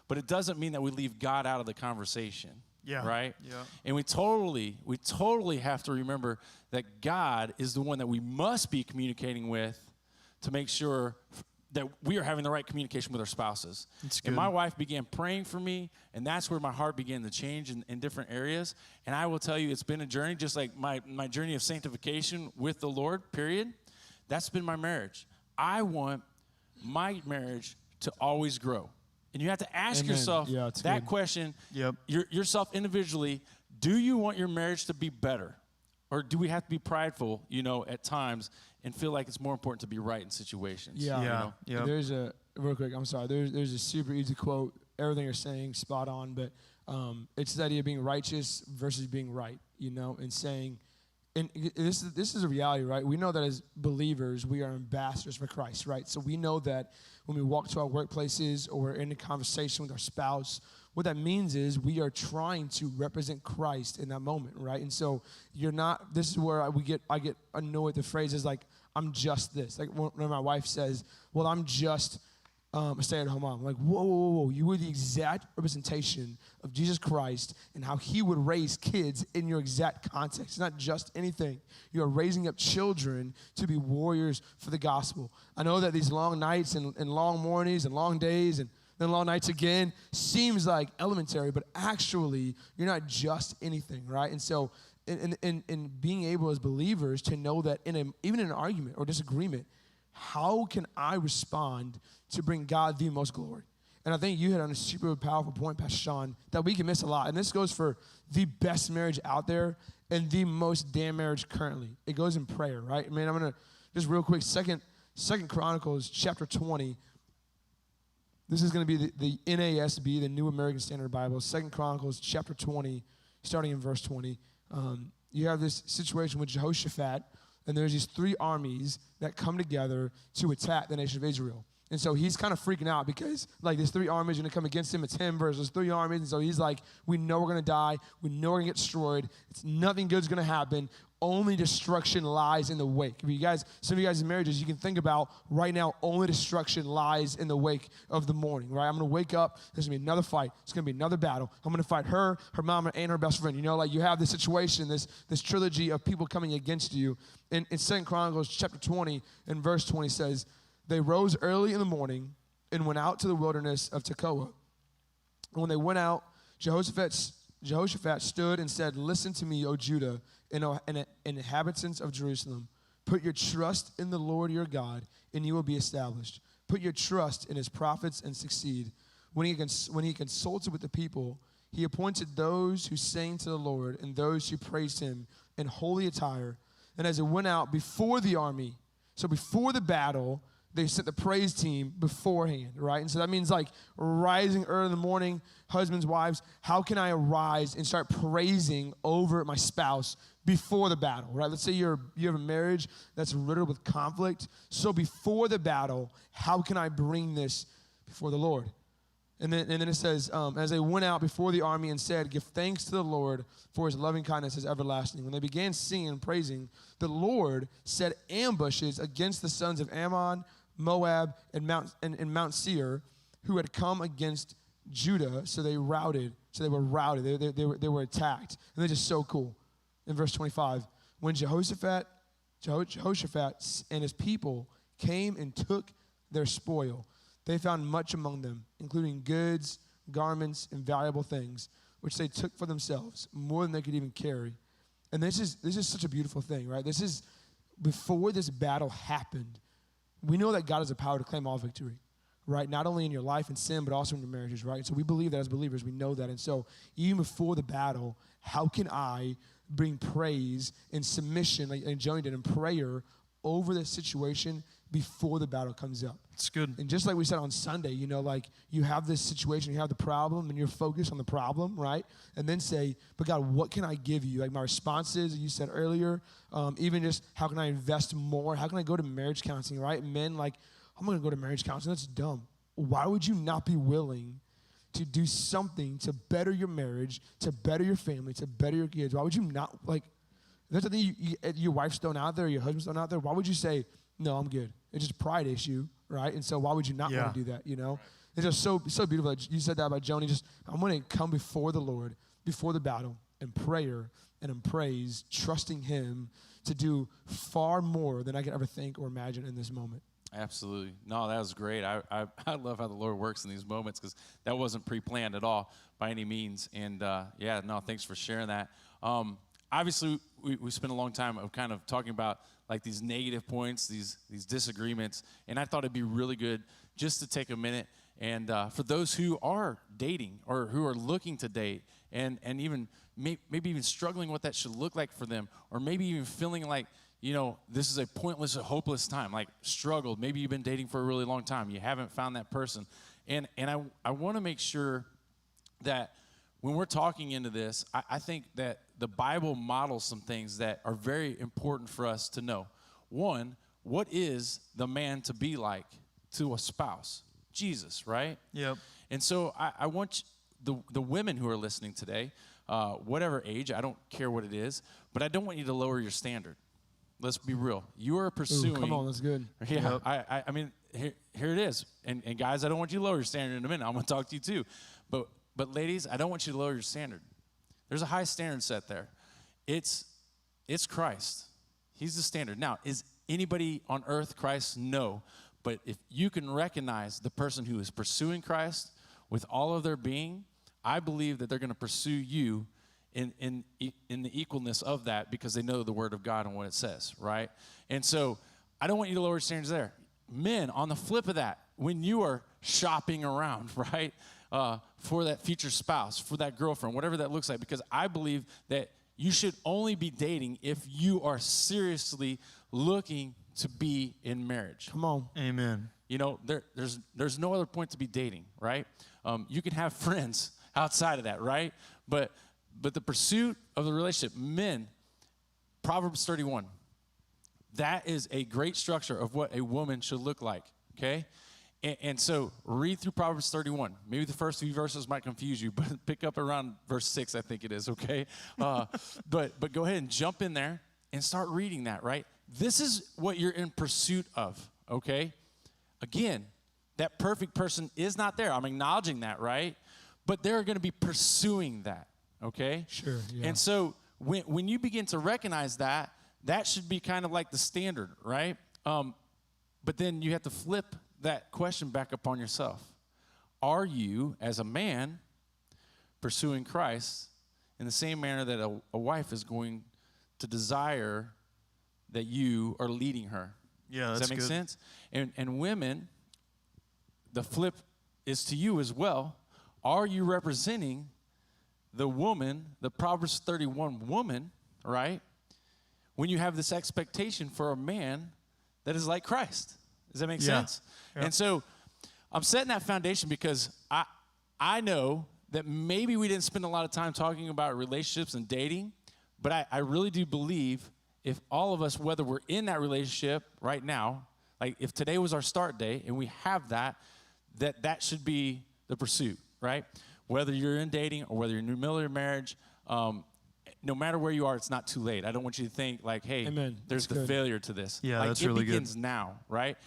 but it doesn't mean that we leave God out of the conversation. Yeah. Right? Yeah. And we totally have to remember that God is the one that we must be communicating with to make sure that we are having the right communication with our spouses. That's And good. my wife began praying for me, and that's where my heart began to change in different areas. And I will tell you, it's been a journey, just like my journey of sanctification with the Lord, period. That's been my marriage. I want my marriage to always grow. And you have to ask Amen. yourself Yeah, it's that good. question, Yep. yourself individually, do you want your marriage to be better? Or do we have to be prideful, at times and feel like it's more important to be right in situations? Yeah. Yeah. Yep. There's real quick, I'm sorry. There's a super easy quote. Everything you're saying, spot on, but it's the idea of being righteous versus being right, and saying, and this is a reality, right? We know that as believers, we are ambassadors for Christ, right? So we know that when we walk to our workplaces or we're in a conversation with our spouse, what that means is we are trying to represent Christ in that moment, right? And so this is where I get annoyed. The phrase is like, I'm just this. Like when my wife says, well, I'm just a stay-at-home mom. I'm like, whoa. You were the exact representation of Jesus Christ and how he would raise kids in your exact context. It's not just anything. You are raising up children to be warriors for the gospel. I know that these long nights and long mornings and long days and then long nights again seems like elementary, but actually you're not just anything, right? And so in being able as believers to know that even in an argument or disagreement, how can I respond to bring God the most glory? And I think you hit on a super powerful point, Pastor Sean, that we can miss a lot. And this goes for the best marriage out there and the most damn marriage currently. It goes in prayer, right? I mean, I'm going to just real quick, Second Chronicles chapter 20. This is going to be the NASB, the New American Standard Bible. 2 Chronicles chapter 20, starting in verse 20. You have this situation with Jehoshaphat, and there's these three armies that come together to attack the nation of Israel. And so he's kind of freaking out because, like, there's three armies going to come against him. It's him versus three armies. And so he's like, we know we're going to die. We know we're going to get destroyed. Nothing good's going to happen. Only destruction lies in the wake. Some of you guys in marriages, you can think about right now, only destruction lies in the wake of the morning, right? I'm going to wake up. There's going to be another fight. It's going to be another battle. I'm going to fight her mama, and her best friend. Like you have this situation, this trilogy of people coming against you. In 2 Chronicles chapter 20 and verse 20 says, they rose early in the morning and went out to the wilderness of Tekoa. And when they went out, Jehoshaphat stood and said, listen to me, O Judah, and inhabitants of Jerusalem. Put your trust in the Lord your God, and you will be established. Put your trust in his prophets and succeed. When he consulted with the people, he appointed those who sang to the Lord and those who praised him in holy attire. And as it went out before the army, so before the battle, they sent the praise team beforehand, right? And so that means like rising early in the morning, husbands, wives, how can I arise and start praising over my spouse before the battle, right? Let's say you have a marriage that's riddled with conflict. So before the battle, how can I bring this before the Lord? And then it says, as they went out before the army and said, give thanks to the Lord for his loving kindness is everlasting. When they began singing and praising, the Lord set ambushes against the sons of Ammon, Moab, and Mount Seir, who had come against Judah, so they were routed. They were attacked. And they're just so cool. In verse 25, when Jehoshaphat and his people came and took their spoil, they found much among them, including goods, garments, and valuable things, which they took for themselves, more than they could even carry. And this is such a beautiful thing, right? This is, before this battle happened, we know that God has the power to claim all victory, right? Not only in your life and sin, but also in your marriages, right? And so we believe that as believers, we know that. And so even before the battle, how can I bring praise and submission, like Joni did, in prayer over the situation before the battle comes up? It's good. And just like we said on Sunday, you know, like you have this situation, you have the problem, and you're focused on the problem, right? And then say, but God, what can I give you? Like my responses, you said earlier, even just how can I invest more? How can I go to marriage counseling, right? Men, like, I'm going to go to marriage counseling. That's dumb. Why would you not be willing to do something to better your marriage, to better your family, to better your kids? Why would you not, like, if there's something your wife's thrown out there, your husband's thrown out there, why would you say, no, I'm good? It's just a pride issue, right? And so why would you not want to do that, you know? Right. It's just so beautiful. You said that about Joni. Just, I'm going to come before the Lord, before the battle, in prayer and in praise, trusting him to do far more than I could ever think or imagine in this moment. Absolutely. No, that was great. I love how the Lord works in these moments, because that wasn't pre-planned at all by any means. And, thanks for sharing that. Obviously, we spent a long time of kind of talking about like these negative points, these disagreements, and I thought it'd be really good just to take a minute and for those who are dating or who are looking to date and even maybe even struggling what that should look like for them, or maybe even feeling like, you know, this is a pointless or hopeless time, like struggled. Maybe you've been dating for a really long time. You haven't found that person. And I want to make sure that when we're talking into this, I think that the Bible models some things that are very important for us to know. One, what is the man to be like to a spouse? Jesus, right? Yep. And so I want the women who are listening today, whatever age, I don't care what it is, but I don't want you to lower your standard. Let's be real. You are pursuing. Ooh, come on, that's good. Yeah, yep. I mean, here it is. And guys, I don't want you to lower your standard in a minute. I'm going to talk to you too. But ladies, I don't want you to lower your standard. There's a high standard set there. It's Christ. He's the standard. Now, is anybody on earth Christ? No. But if you can recognize the person who is pursuing Christ with all of their being, I believe that they're going to pursue you in the equalness of that, because they know the Word of God and what it says, right? And so I don't want you to lower your standards there. Men, on the flip of that, when you are shopping around, right, for that future spouse, for that girlfriend, whatever that looks like, because I believe that you should only be dating if you are seriously looking to be in marriage. Come on. Amen. You know, there's no other point to be dating, right? You can have friends outside of that, right? But the pursuit of the relationship, men, Proverbs 31, that is a great structure of what a woman should look like, okay? And so read through Proverbs 31. Maybe the first few verses might confuse you, but pick up around verse 6, I think it is, okay? But go ahead and jump in there and start reading that, right? This is what you're in pursuit of, okay? Again, that perfect person is not there. I'm acknowledging that, right? But they're going to be pursuing that, okay? Sure, yeah. And so when you begin to recognize that, that should be kind of like the standard, right? But then you have to flip that question back upon yourself. Are you, as a man, pursuing Christ in the same manner that a wife is going to desire that you are leading her? Yeah, Does that make sense? And women, the flip is to you as well. Are you representing the woman, the Proverbs 31 woman, right? When you have this expectation for a man that is like Christ. Does that make sense? Yep. And so I'm setting that foundation because I know that maybe we didn't spend a lot of time talking about relationships and dating, but I really do believe if all of us, whether we're in that relationship right now, like if today was our start day and we have that should be the pursuit, right? Whether you're in dating or whether you're in the middle of your marriage, no matter where you are, it's not too late. I don't want you to think like, hey, Amen. there's That's the good. failure to this. Yeah, like, that's really good. It begins now, right?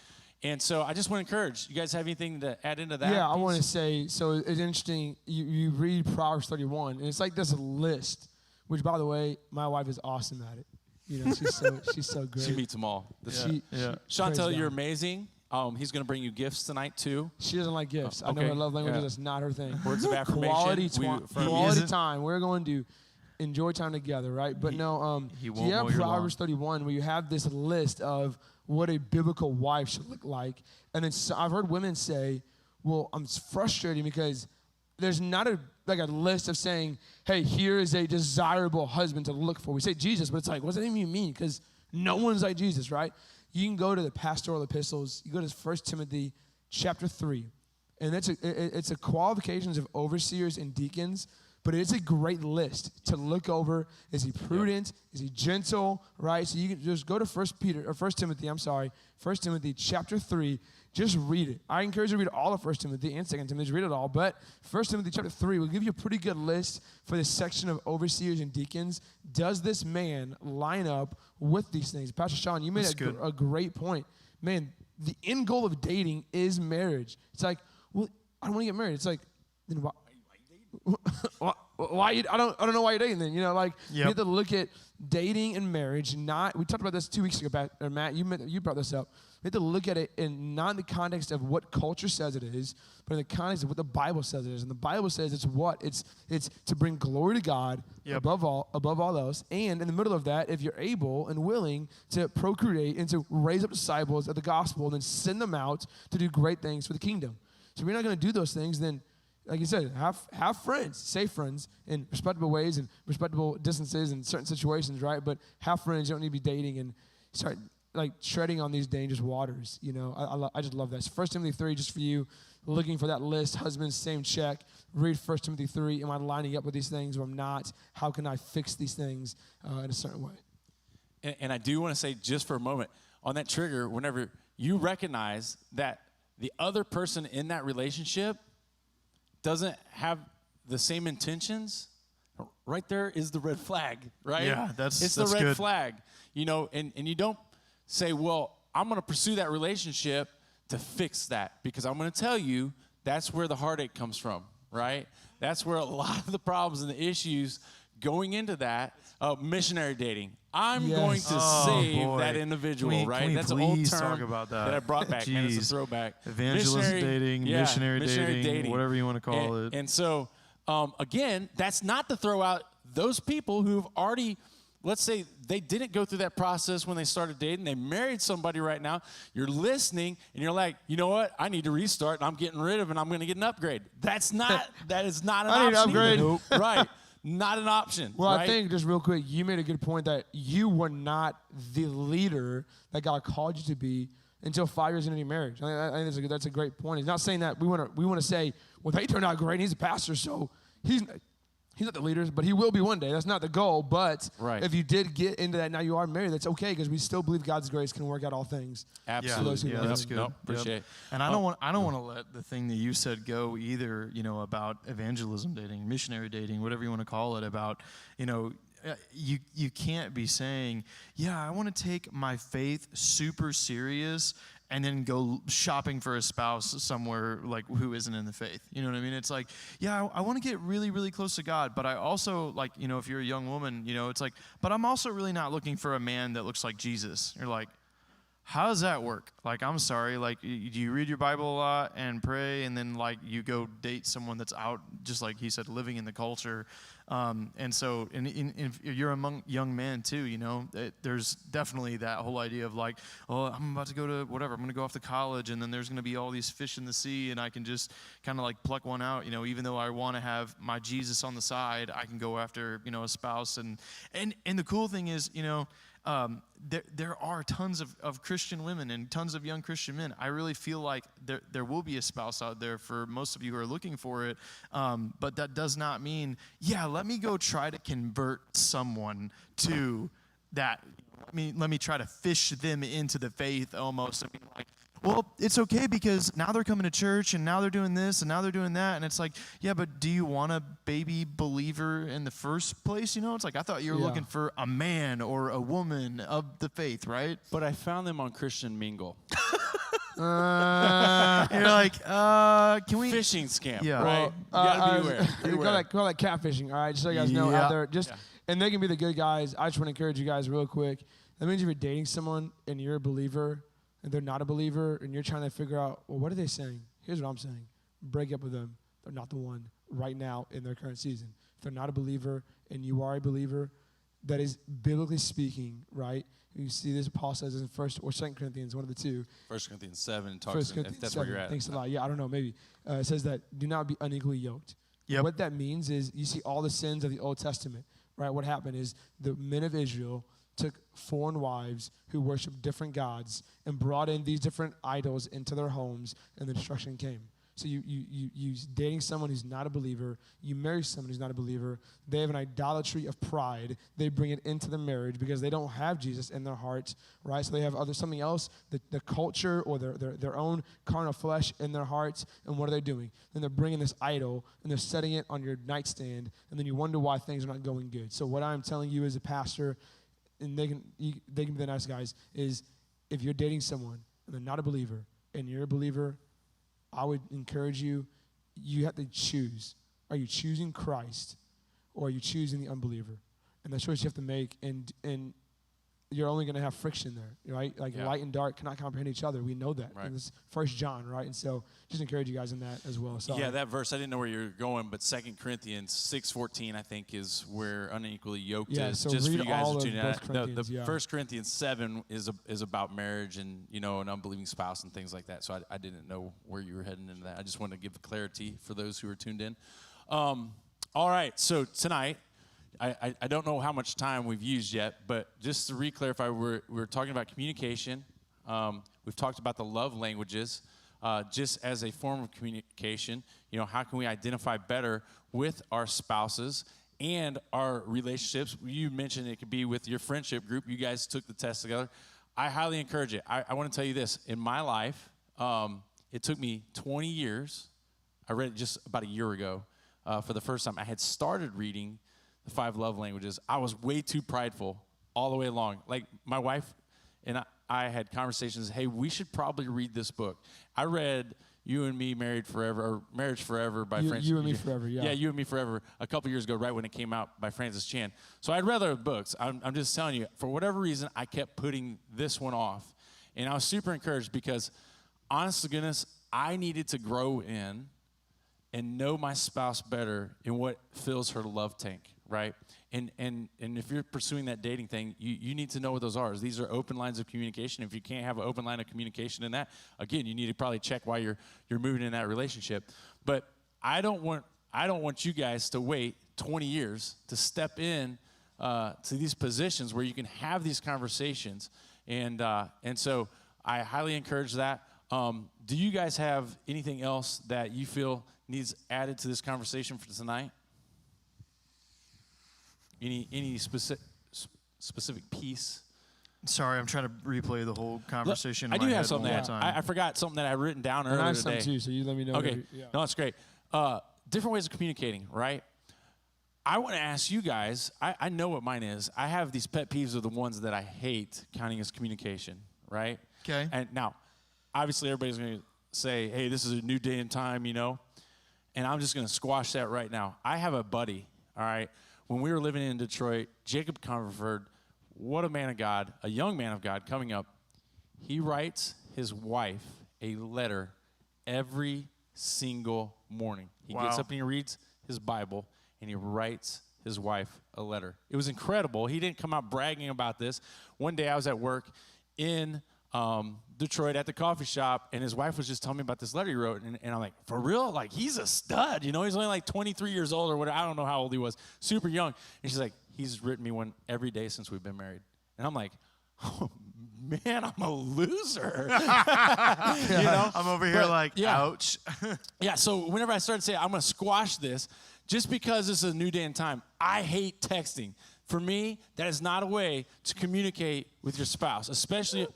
And so I just want to encourage, you guys have anything to add into that? Yeah, I piece? want to say, so it's interesting. You read Proverbs 31, and it's like this list, which, by the way, my wife is awesome at it. You know, she's so great. She meets them all. Yeah. Chantel, praise you're God. amazing. He's going to bring you gifts tonight, too. She doesn't like gifts. I know Okay, her love language. yeah. That's not her thing. Words of affirmation. Quality, quality Isn't- time. We're going to enjoy time together, right? But He so won't you have mow your Proverbs 31 where you have this list of what a biblical wife should look like. And then I've heard women say, well, I'm frustrated because there's not a list of saying, hey, here is a desirable husband to look for. We say Jesus, but it's like, what does that even mean? Because no one's like Jesus, right? You can go to the pastoral epistles. You go to 1 Timothy chapter 3. And it's a qualifications of overseers and deacons, but it's a great list to look over. Is he prudent? Is he gentle? Right? So you can just go to 1 Timothy chapter 3. Just read it. I encourage you to read all of 1 Timothy and 2 Timothy. Just read it all. But 1 Timothy chapter 3 will give you a pretty good list for this section of overseers and deacons. Does this man line up with these things? Pastor Sean, you made a great point. Man, the end goal of dating is marriage. It's like, well, I don't want to get married. It's like, then why? Why I don't know why you're dating then. You know, like you have to look at dating and marriage. We talked about this 2 weeks ago, Matt. You brought this up. We have to look at it not in the context of what culture says it is, but in the context of what the Bible says it is. And the Bible says it's what? It's to bring glory to God above all else. And in the middle of that, if you're able and willing to procreate and to raise up disciples of the gospel and then send them out to do great things for the kingdom. So if you're not going to do those things, then like you said, have friends, safe friends in respectable ways and respectable distances in certain situations, right? But have friends. You don't need to be dating and start like treading on these dangerous waters. You know, I just love that. So 1 Timothy 3, just for you, looking for that list. Husbands, same check. Read 1 Timothy 3. Am I lining up with these things or I'm not? How can I fix these things in a certain way? And I do want to say just for a moment, on that trigger, whenever you recognize that the other person in that relationship doesn't have the same intentions, right there is the red flag, right? Yeah, it's the red flag, you know, and you don't say, well, I'm going to pursue that relationship to fix that, because I'm going to tell you that's where the heartache comes from, right? That's where a lot of the problems and the issues going into that missionary dating. I'm going to save that individual, right? Can we That's an old term talk about that I brought back. Man, it's a throwback. Evangelism dating, missionary dating, whatever you want to call it. And so, again, that's not to throw out those people who've already, let's say they didn't go through that process when they started dating. They married somebody right now. You're listening, and you're like, you know what? I need to restart, and I'm getting rid of, and I'm going to get an upgrade. That is not an option. I need an upgrade. Nope. Right. Not an option. Well, right? I think just real quick, you made a good point that you were not the leader that God called you to be until 5 years into your marriage. I think that's a great point. He's not saying that we want to say, well, they turned out great. He's a pastor, so he's not the leader, but he will be one day. That's not the goal. But if you did get into that, now you are married, that's okay, because we still believe God's grace can work out all things. Absolutely. Yeah, that's good. Nope, appreciate it. And I don't want to let the thing that you said go either, you know, about evangelism dating, missionary dating, whatever you want to call it, about, you know, you can't be saying, yeah, I want to take my faith super serious and then go shopping for a spouse somewhere like who isn't in the faith. You know what I mean? It's like, yeah, I want to get really, really close to God, but I also, like, you know, if you're a young woman, you know, it's like, but I'm also really not looking for a man that looks like Jesus. You're like, how does that work? Like, I'm sorry, like, do you read your Bible a lot and pray, and then, like, you go date someone that's out, just like he said, living in the culture? And so, if you're among young men too, you know, there's definitely that whole idea of like, oh, I'm about to go to whatever, I'm going to go off to college, and then there's going to be all these fish in the sea, and I can just kind of like pluck one out, you know, even though I want to have my Jesus on the side, I can go after, you know, a spouse. And the cool thing is, you know, there are tons of Christian women and tons of young Christian men. I really feel like there will be a spouse out there for most of you who are looking for it. But that does not mean, yeah, let me go try to convert someone to that. Let me try to fish them into the faith almost. I mean, like, well, it's okay because now they're coming to church and now they're doing this and now they're doing that. And it's like, yeah, but do you want a baby believer in the first place? You know, it's like, I thought you were looking for a man or a woman of the faith, right? But I found them on Christian Mingle. You're like, can we? Fishing scam, Yeah. right? You gotta be aware. Be aware. Call that catfishing, all right? Just so you guys know Yeah. out there. And they can be the good guys. I just want to encourage you guys real quick. That means if you're dating someone and you're a believer and they're not a believer and you're trying to figure out, well, what are they saying? Here's what I'm saying. Break up with them. They're not the one right now in their current season. If they're not a believer and you are a believer, that is biblically speaking, right? You see this, Paul says in 1 or 2 Corinthians, one of the two. 1 Corinthians 7 1 talks, Corinthians if that's 7, where you're at. Thanks a lot. Yeah, I don't know, maybe. It says that do not be unequally yoked. Yep. What that means is you see all the sins of the Old Testament, right? What happened is the men of Israel took foreign wives who worshiped different gods and brought in these different idols into their homes, and the destruction came. So you dating someone who's not a believer, you marry someone who's not a believer, they have an idolatry of pride. They bring it into the marriage because they don't have Jesus in their hearts, right? So they have something else, the culture or their own carnal flesh in their hearts, and what are they doing? Then they're bringing this idol, and they're setting it on your nightstand, and then you wonder why things are not going good. So what I'm telling you as a pastor, and they can be the nice guys, is if you're dating someone and they're not a believer, and you're a believer, I would encourage you, you have to choose. Are you choosing Christ or are you choosing the unbeliever? And that's choice you have to make, and you're only going to have friction there, right? Like light and dark cannot comprehend each other. We know that. Right. And it's 1 John, right? And so just encourage you guys in that as well. So Yeah, that verse, I didn't know where you were going, but 2 Corinthians 6:14, I think, is where unequally yoked is. So just read for you guys all to of tune both in. Corinthians, The 1 Corinthians 7 is about marriage and, an unbelieving spouse and things like that. So I didn't know where you were heading into that. I just wanted to give clarity for those who are tuned in. All right, so tonight, I don't know how much time we've used yet, but just to re-clarify, we're talking about communication. We've talked about the love languages just as a form of communication. How can we identify better with our spouses and our relationships? You mentioned it could be with your friendship group. You guys took the test together. I highly encourage it. I want to tell you this. In my life, it took me 20 years. I read it just about a year ago for the first time. I had started reading the 5 love languages. I was way too prideful all the way along. Like my wife and I had conversations, hey, we should probably read this book. I read You and Me Married Forever, or Marriage Forever by Francis. You and Me Forever, yeah. Yeah, You and Me Forever, a couple years ago, right when it came out by Francis Chan. So I'd read other books. I'm just telling you, for whatever reason, I kept putting this one off. And I was super encouraged because, honest to goodness, I needed to grow in and know my spouse better in what fills her love tank, right? And if you're pursuing that dating thing, you need to know what those are. These are open lines of communication. If you can't have an open line of communication in that, again, you need to probably check why you're moving in that relationship. But I don't want you guys to wait 20 years to step in to these positions where you can have these conversations. And so I highly encourage that. Do you guys have anything else that you feel needs added to this conversation for tonight? Any specific piece? Sorry, I'm trying to replay the whole conversation. I in do my have head something one to more add. time. I forgot something that I written down And I earlier have some today. too, so you let me know. Okay. No, it's great. Different ways of communicating, right? I want to ask you guys, I know what mine is. I have these pet peeves of the ones that I hate counting as communication, right? Okay. And now, obviously, everybody's going to say, hey, this is a new day and time, And I'm just going to squash that right now. I have a buddy, all right? When we were living in Detroit, Jacob Comerford, what a man of God, a young man of God coming up. He writes his wife a letter every single morning. He gets Wow. up and he reads his Bible, and he writes his wife a letter. It was incredible. He didn't come out bragging about this. One day I was at work in Detroit at the coffee shop, and his wife was just telling me about this letter he wrote, and I'm like, for real? Like, he's a stud, He's only like 23 years old or whatever. I don't know how old he was. Super young. And she's like, he's written me one every day since we've been married. And I'm like, oh, man, I'm a loser. I'm over here yeah. ouch. Yeah, so whenever I started saying, I'm going to squash this, just because this is a new day and time, I hate texting. For me, that is not a way to communicate with your spouse, especially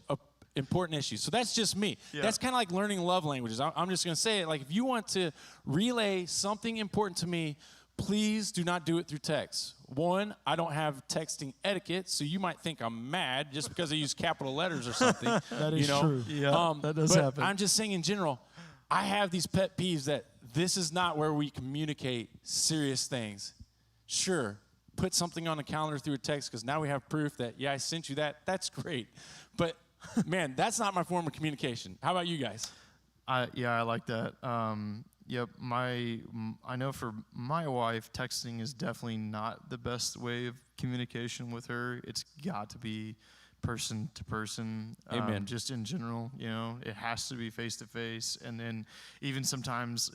important issues. So that's just me. Yeah. That's kind of like learning love languages. I'm just going to say it. Like, if you want to relay something important to me, please do not do it through text. One, I don't have texting etiquette, so you might think I'm mad just because I use capital letters or something. That is true. Yeah, that does but happen. I'm just saying in general, I have these pet peeves that this is not where we communicate serious things. Sure, put something on the calendar through a text because now we have proof that, yeah, I sent you that. That's great. But, man, that's not my form of communication. How about you guys? I like that. Yep, I know for my wife, texting is definitely not the best way of communication with her. It's got to be person to person. Amen. Just in general, it has to be face to face. And then even sometimes,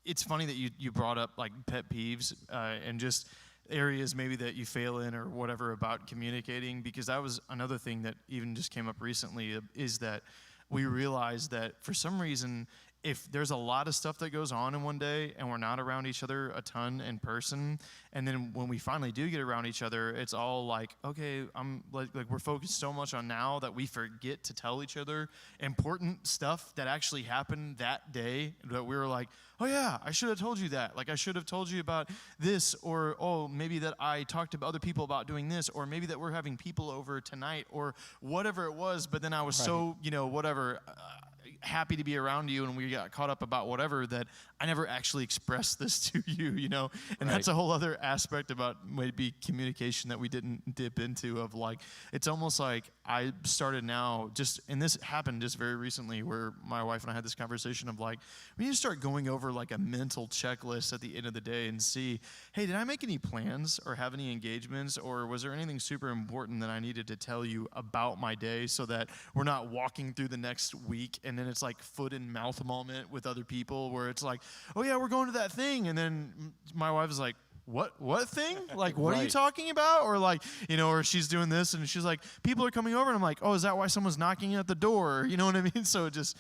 it's funny that you brought up like pet peeves and just areas maybe that you fail in or whatever about communicating, because that was another thing that even just came up recently, is that we realized that for some reason, if there's a lot of stuff that goes on in one day and we're not around each other a ton in person, and then when we finally do get around each other, it's all like, okay, I'm like we're focused so much on now that we forget to tell each other important stuff that actually happened that day, that we were like, oh yeah, I should have told you that. Like I should have told you about this, or oh, maybe that I talked to other people about doing this, or maybe that we're having people over tonight, or whatever it was. But then I was so, happy to be around you, and we got caught up about whatever, that I never actually expressed this to you, and that's a whole other aspect about maybe communication that we didn't dip into, of like, it's almost like I started now and this happened just very recently, where my wife and I had this conversation of like, we need to start going over like a mental checklist at the end of the day and see, hey, did I make any plans or have any engagements, or was there anything super important that I needed to tell you about my day, so that we're not walking through the next week and then it's like foot and mouth moment with other people, where it's like, oh yeah, we're going to that thing, and then my wife is like, what thing? Like, what are you talking about? Or like, or she's doing this and she's like, people are coming over, and I'm like, oh, is that why someone's knocking at the door? You know what I mean? So it just,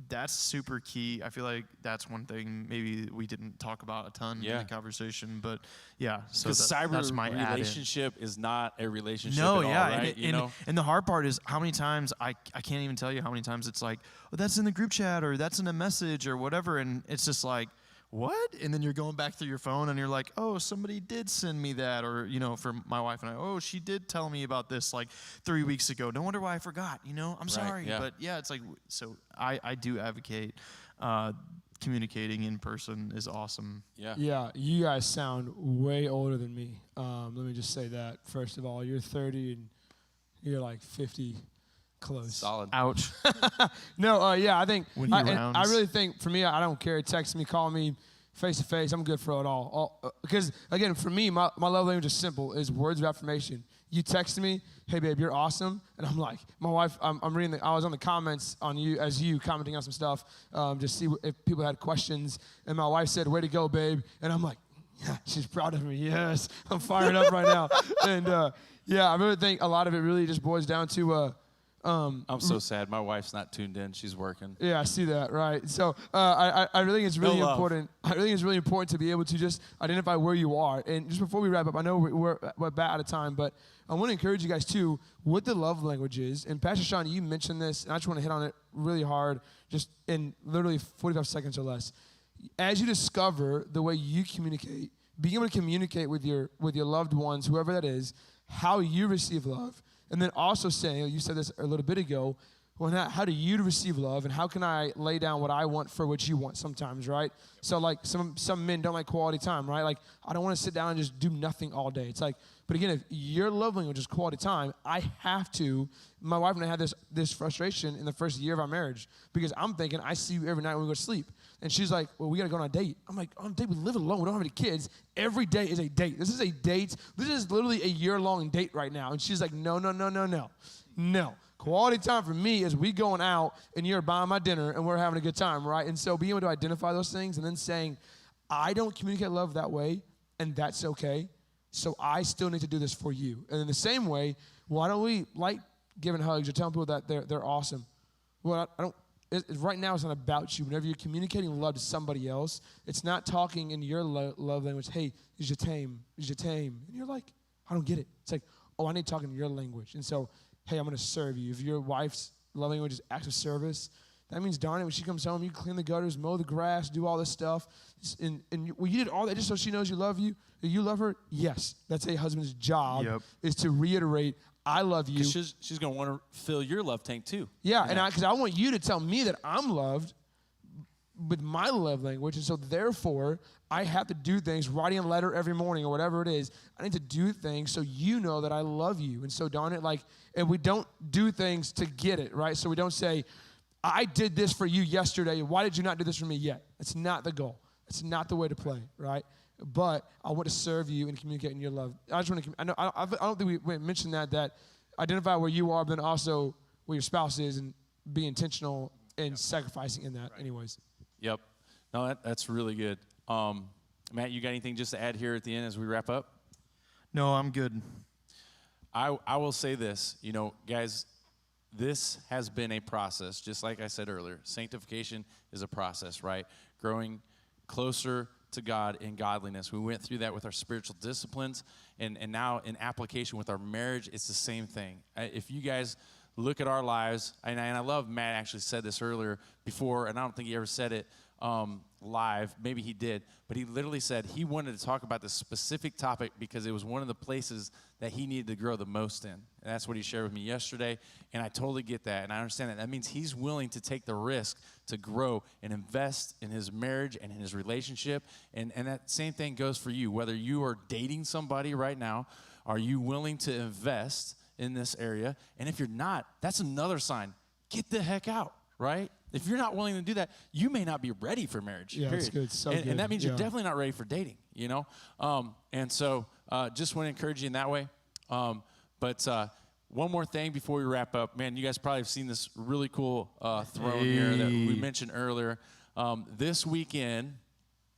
that's super key. I feel like that's one thing maybe we didn't talk about a ton in the conversation, but yeah. So that's my relationship is not a relationship no, at all, yeah, right? And the hard part is how many times I can't even tell you how many times it's like, oh, that's in the group chat, or that's in a message or whatever, and it's just like, what? And then you're going back through your phone and you're like, oh, somebody did send me that. Or, for my wife and I, oh, she did tell me about this like 3 weeks ago. No wonder why I forgot, I'm sorry. Yeah. But yeah, it's like, so I do advocate communicating in person is awesome. Yeah. Yeah, you guys sound way older than me. Let me just say that. First of all, you're 30 and you're like 50. Close. Solid. Ouch. No, I think, When he rounds. I really think, for me, I don't care. Text me, call me, face to face. I'm good for it all. Because, again, for me, my love language is simple, is words of affirmation. You text me, hey, babe, you're awesome. And I'm like, my wife, I'm reading, I was on the comments on you, as you commenting on some stuff, just see if people had questions. And my wife said, way to go, babe. And I'm like, yeah, she's proud of me. Yes, I'm fired up right now. And, I really think a lot of it really just boils down to, I'm so sad. My wife's not tuned in. She's working. yeah, I see that, right? So I really think it's really important. I really think it's really important to be able to just identify where you are. And just before we wrap up, I know we're about out of time, but I want to encourage you guys too, what the love language is. And Pastor Sean, you mentioned this, and I just want to hit on it really hard, just in literally 45 seconds or less. As you discover the way you communicate, being able to communicate with your loved ones, whoever that is, how you receive love. And then also saying, you said this a little bit ago, well, now, how do you receive love, and how can I lay down what I want for what you want sometimes, right? So, like, some men don't like quality time, right? Like, I don't want to sit down and just do nothing all day. It's like, but again, if your love language is quality time, I have to, my wife and I had this frustration in the first year of our marriage, because I'm thinking, I see you every night when we go to sleep. And she's like, well, we got to go on a date. I'm like, on a date, we live alone. We don't have any kids. Every day is a date. This is a date. This is literally a year-long date right now. And she's like, no. Quality time for me is we going out and you're buying my dinner and we're having a good time, right? And so being able to identify those things and then saying, I don't communicate love that way, and that's okay. So I still need to do this for you. And in the same way, why don't we like giving hugs or telling people that they're awesome? Well, I don't. Right now, it's not about you. Whenever you're communicating love to somebody else, it's not talking in your love language. Hey, is your tame? And you're like, I don't get it. It's like, oh, I need to talk in your language. And so, hey, I'm going to serve you. If your wife's love language is acts of service, That means, darn it, when she comes home, you clean the gutters, mow the grass, do all this stuff. Well, you did all that just so she knows you love you. You love her? Yes. That's a husband's job, is to reiterate, I love you. She's going to want to fill your love tank too. Yeah, and because I want you to tell me that I'm loved with my love language, and so therefore I have to do things, writing a letter every morning or whatever it is. I need to do things so you know that I love you. And so darn it, and we don't do things to get it, right? So we don't say, I did this for you yesterday. Why did you not do this for me yet? That's not the goal. That's not the way to play, right? But I want to serve you and communicate in your love. I just want to. I don't think we mentioned that identify where you are, but then also where your spouse is, and be intentional in sacrificing in that. Anyways. Yep. No, that's really good. Matt, you got anything just to add here at the end as we wrap up? No, I'm good. I will say this, guys, this has been a process, just like I said earlier. Sanctification is a process, right? Growing closer to God in godliness. We went through that with our spiritual disciplines, and now in application with our marriage, it's the same thing. If you guys look at our lives, and I love Matt actually said this earlier before, and I don't think he ever said it live. Maybe he did, but he literally said he wanted to talk about this specific topic because it was one of the places that he needed to grow the most in. And that's what he shared with me yesterday, and I totally get that, and I understand that. That means he's willing to take the risk to grow and invest in his marriage and in his relationship, and that same thing goes for you. Whether you are dating somebody right now, are you willing to invest in this area? And if you're not, that's another sign. Get the heck out, right? If you're not willing to do that, you may not be ready for marriage. Yeah, period. that's good. And that means you're definitely not ready for dating, And so just want to encourage you in that way. But one more thing before we wrap up. Man, you guys probably have seen this really cool throne here that we mentioned earlier. This weekend,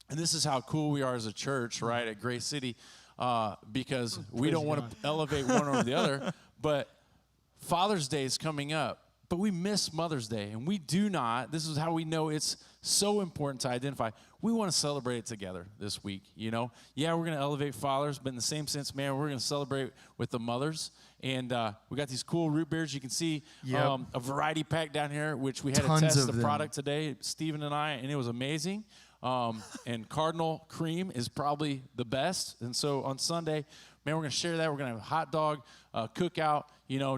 and this is how cool we are as a church, right, at Grace City, because we don't want to elevate one over the other, but Father's Day is coming up. But we miss Mother's Day, and we do not. This is how we know it's so important to identify. We want to celebrate it together this week, Yeah, we're going to elevate fathers, but in the same sense, man, we're going to celebrate with the mothers. And we got these cool root beers. You can see a variety pack down here, which we had to test the product today, Stephen and I, and it was amazing. And Cardinal Cream is probably the best. And so on Sunday, man, we're going to share that. We're going to have a hot dog cookout,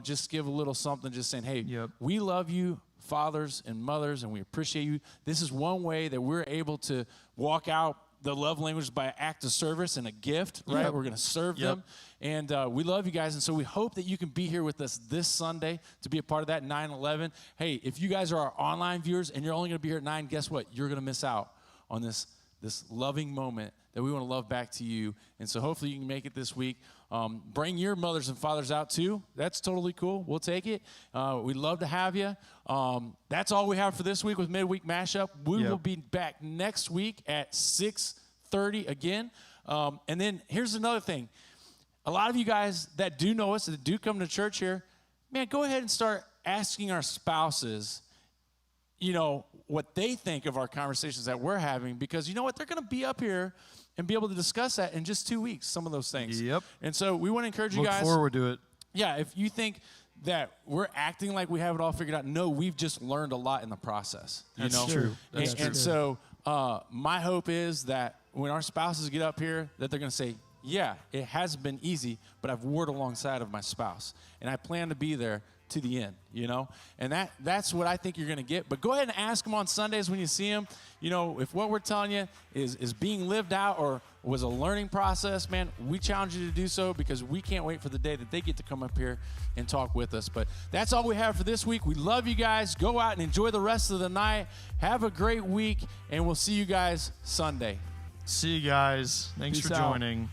just give a little something, just saying, hey, we love you, fathers and mothers, and we appreciate you. This is one way that we're able to walk out the love language by an act of service and a gift, right? We're going to serve them. And we love you guys. And so we hope that you can be here with us this Sunday to be a part of that 9/11. Hey, if you guys are our online viewers and you're only going to be here at 9, guess what? You're going to miss out on this loving moment that we want to love back to you. And so hopefully you can make it this week. Bring your mothers and fathers out too. That's totally cool. We'll take it. We'd love to have you. That's all we have for this week with Midweek Mashup. We will be back next week at 6:30 again. And then here's another thing. A lot of you guys that do know us, that do come to church here, man, go ahead and start asking our spouses, what they think of our conversations that we're having, because you know what? They're going to be up here and be able to discuss that in just 2 weeks, some of those things. Yep. And so we want to encourage you guys. Look forward to it. Yeah, if you think that we're acting like we have it all figured out, no, we've just learned a lot in the process. That's true. That's true. And so my hope is that when our spouses get up here, that they're going to say, yeah, it has been easy, but I've warred alongside of my spouse, and I plan to be there to the end, and that's what I think you're going to get. But go ahead and ask them on Sundays when you see them, if what we're telling you is being lived out or was a learning process, man, we challenge you to do so, because we can't wait for the day that they get to come up here and talk with us. But that's all we have for this week. We love you guys. Go out and enjoy the rest of the night. Have a great week, and we'll see you guys Sunday. See you guys. Thanks Peace for out. joining.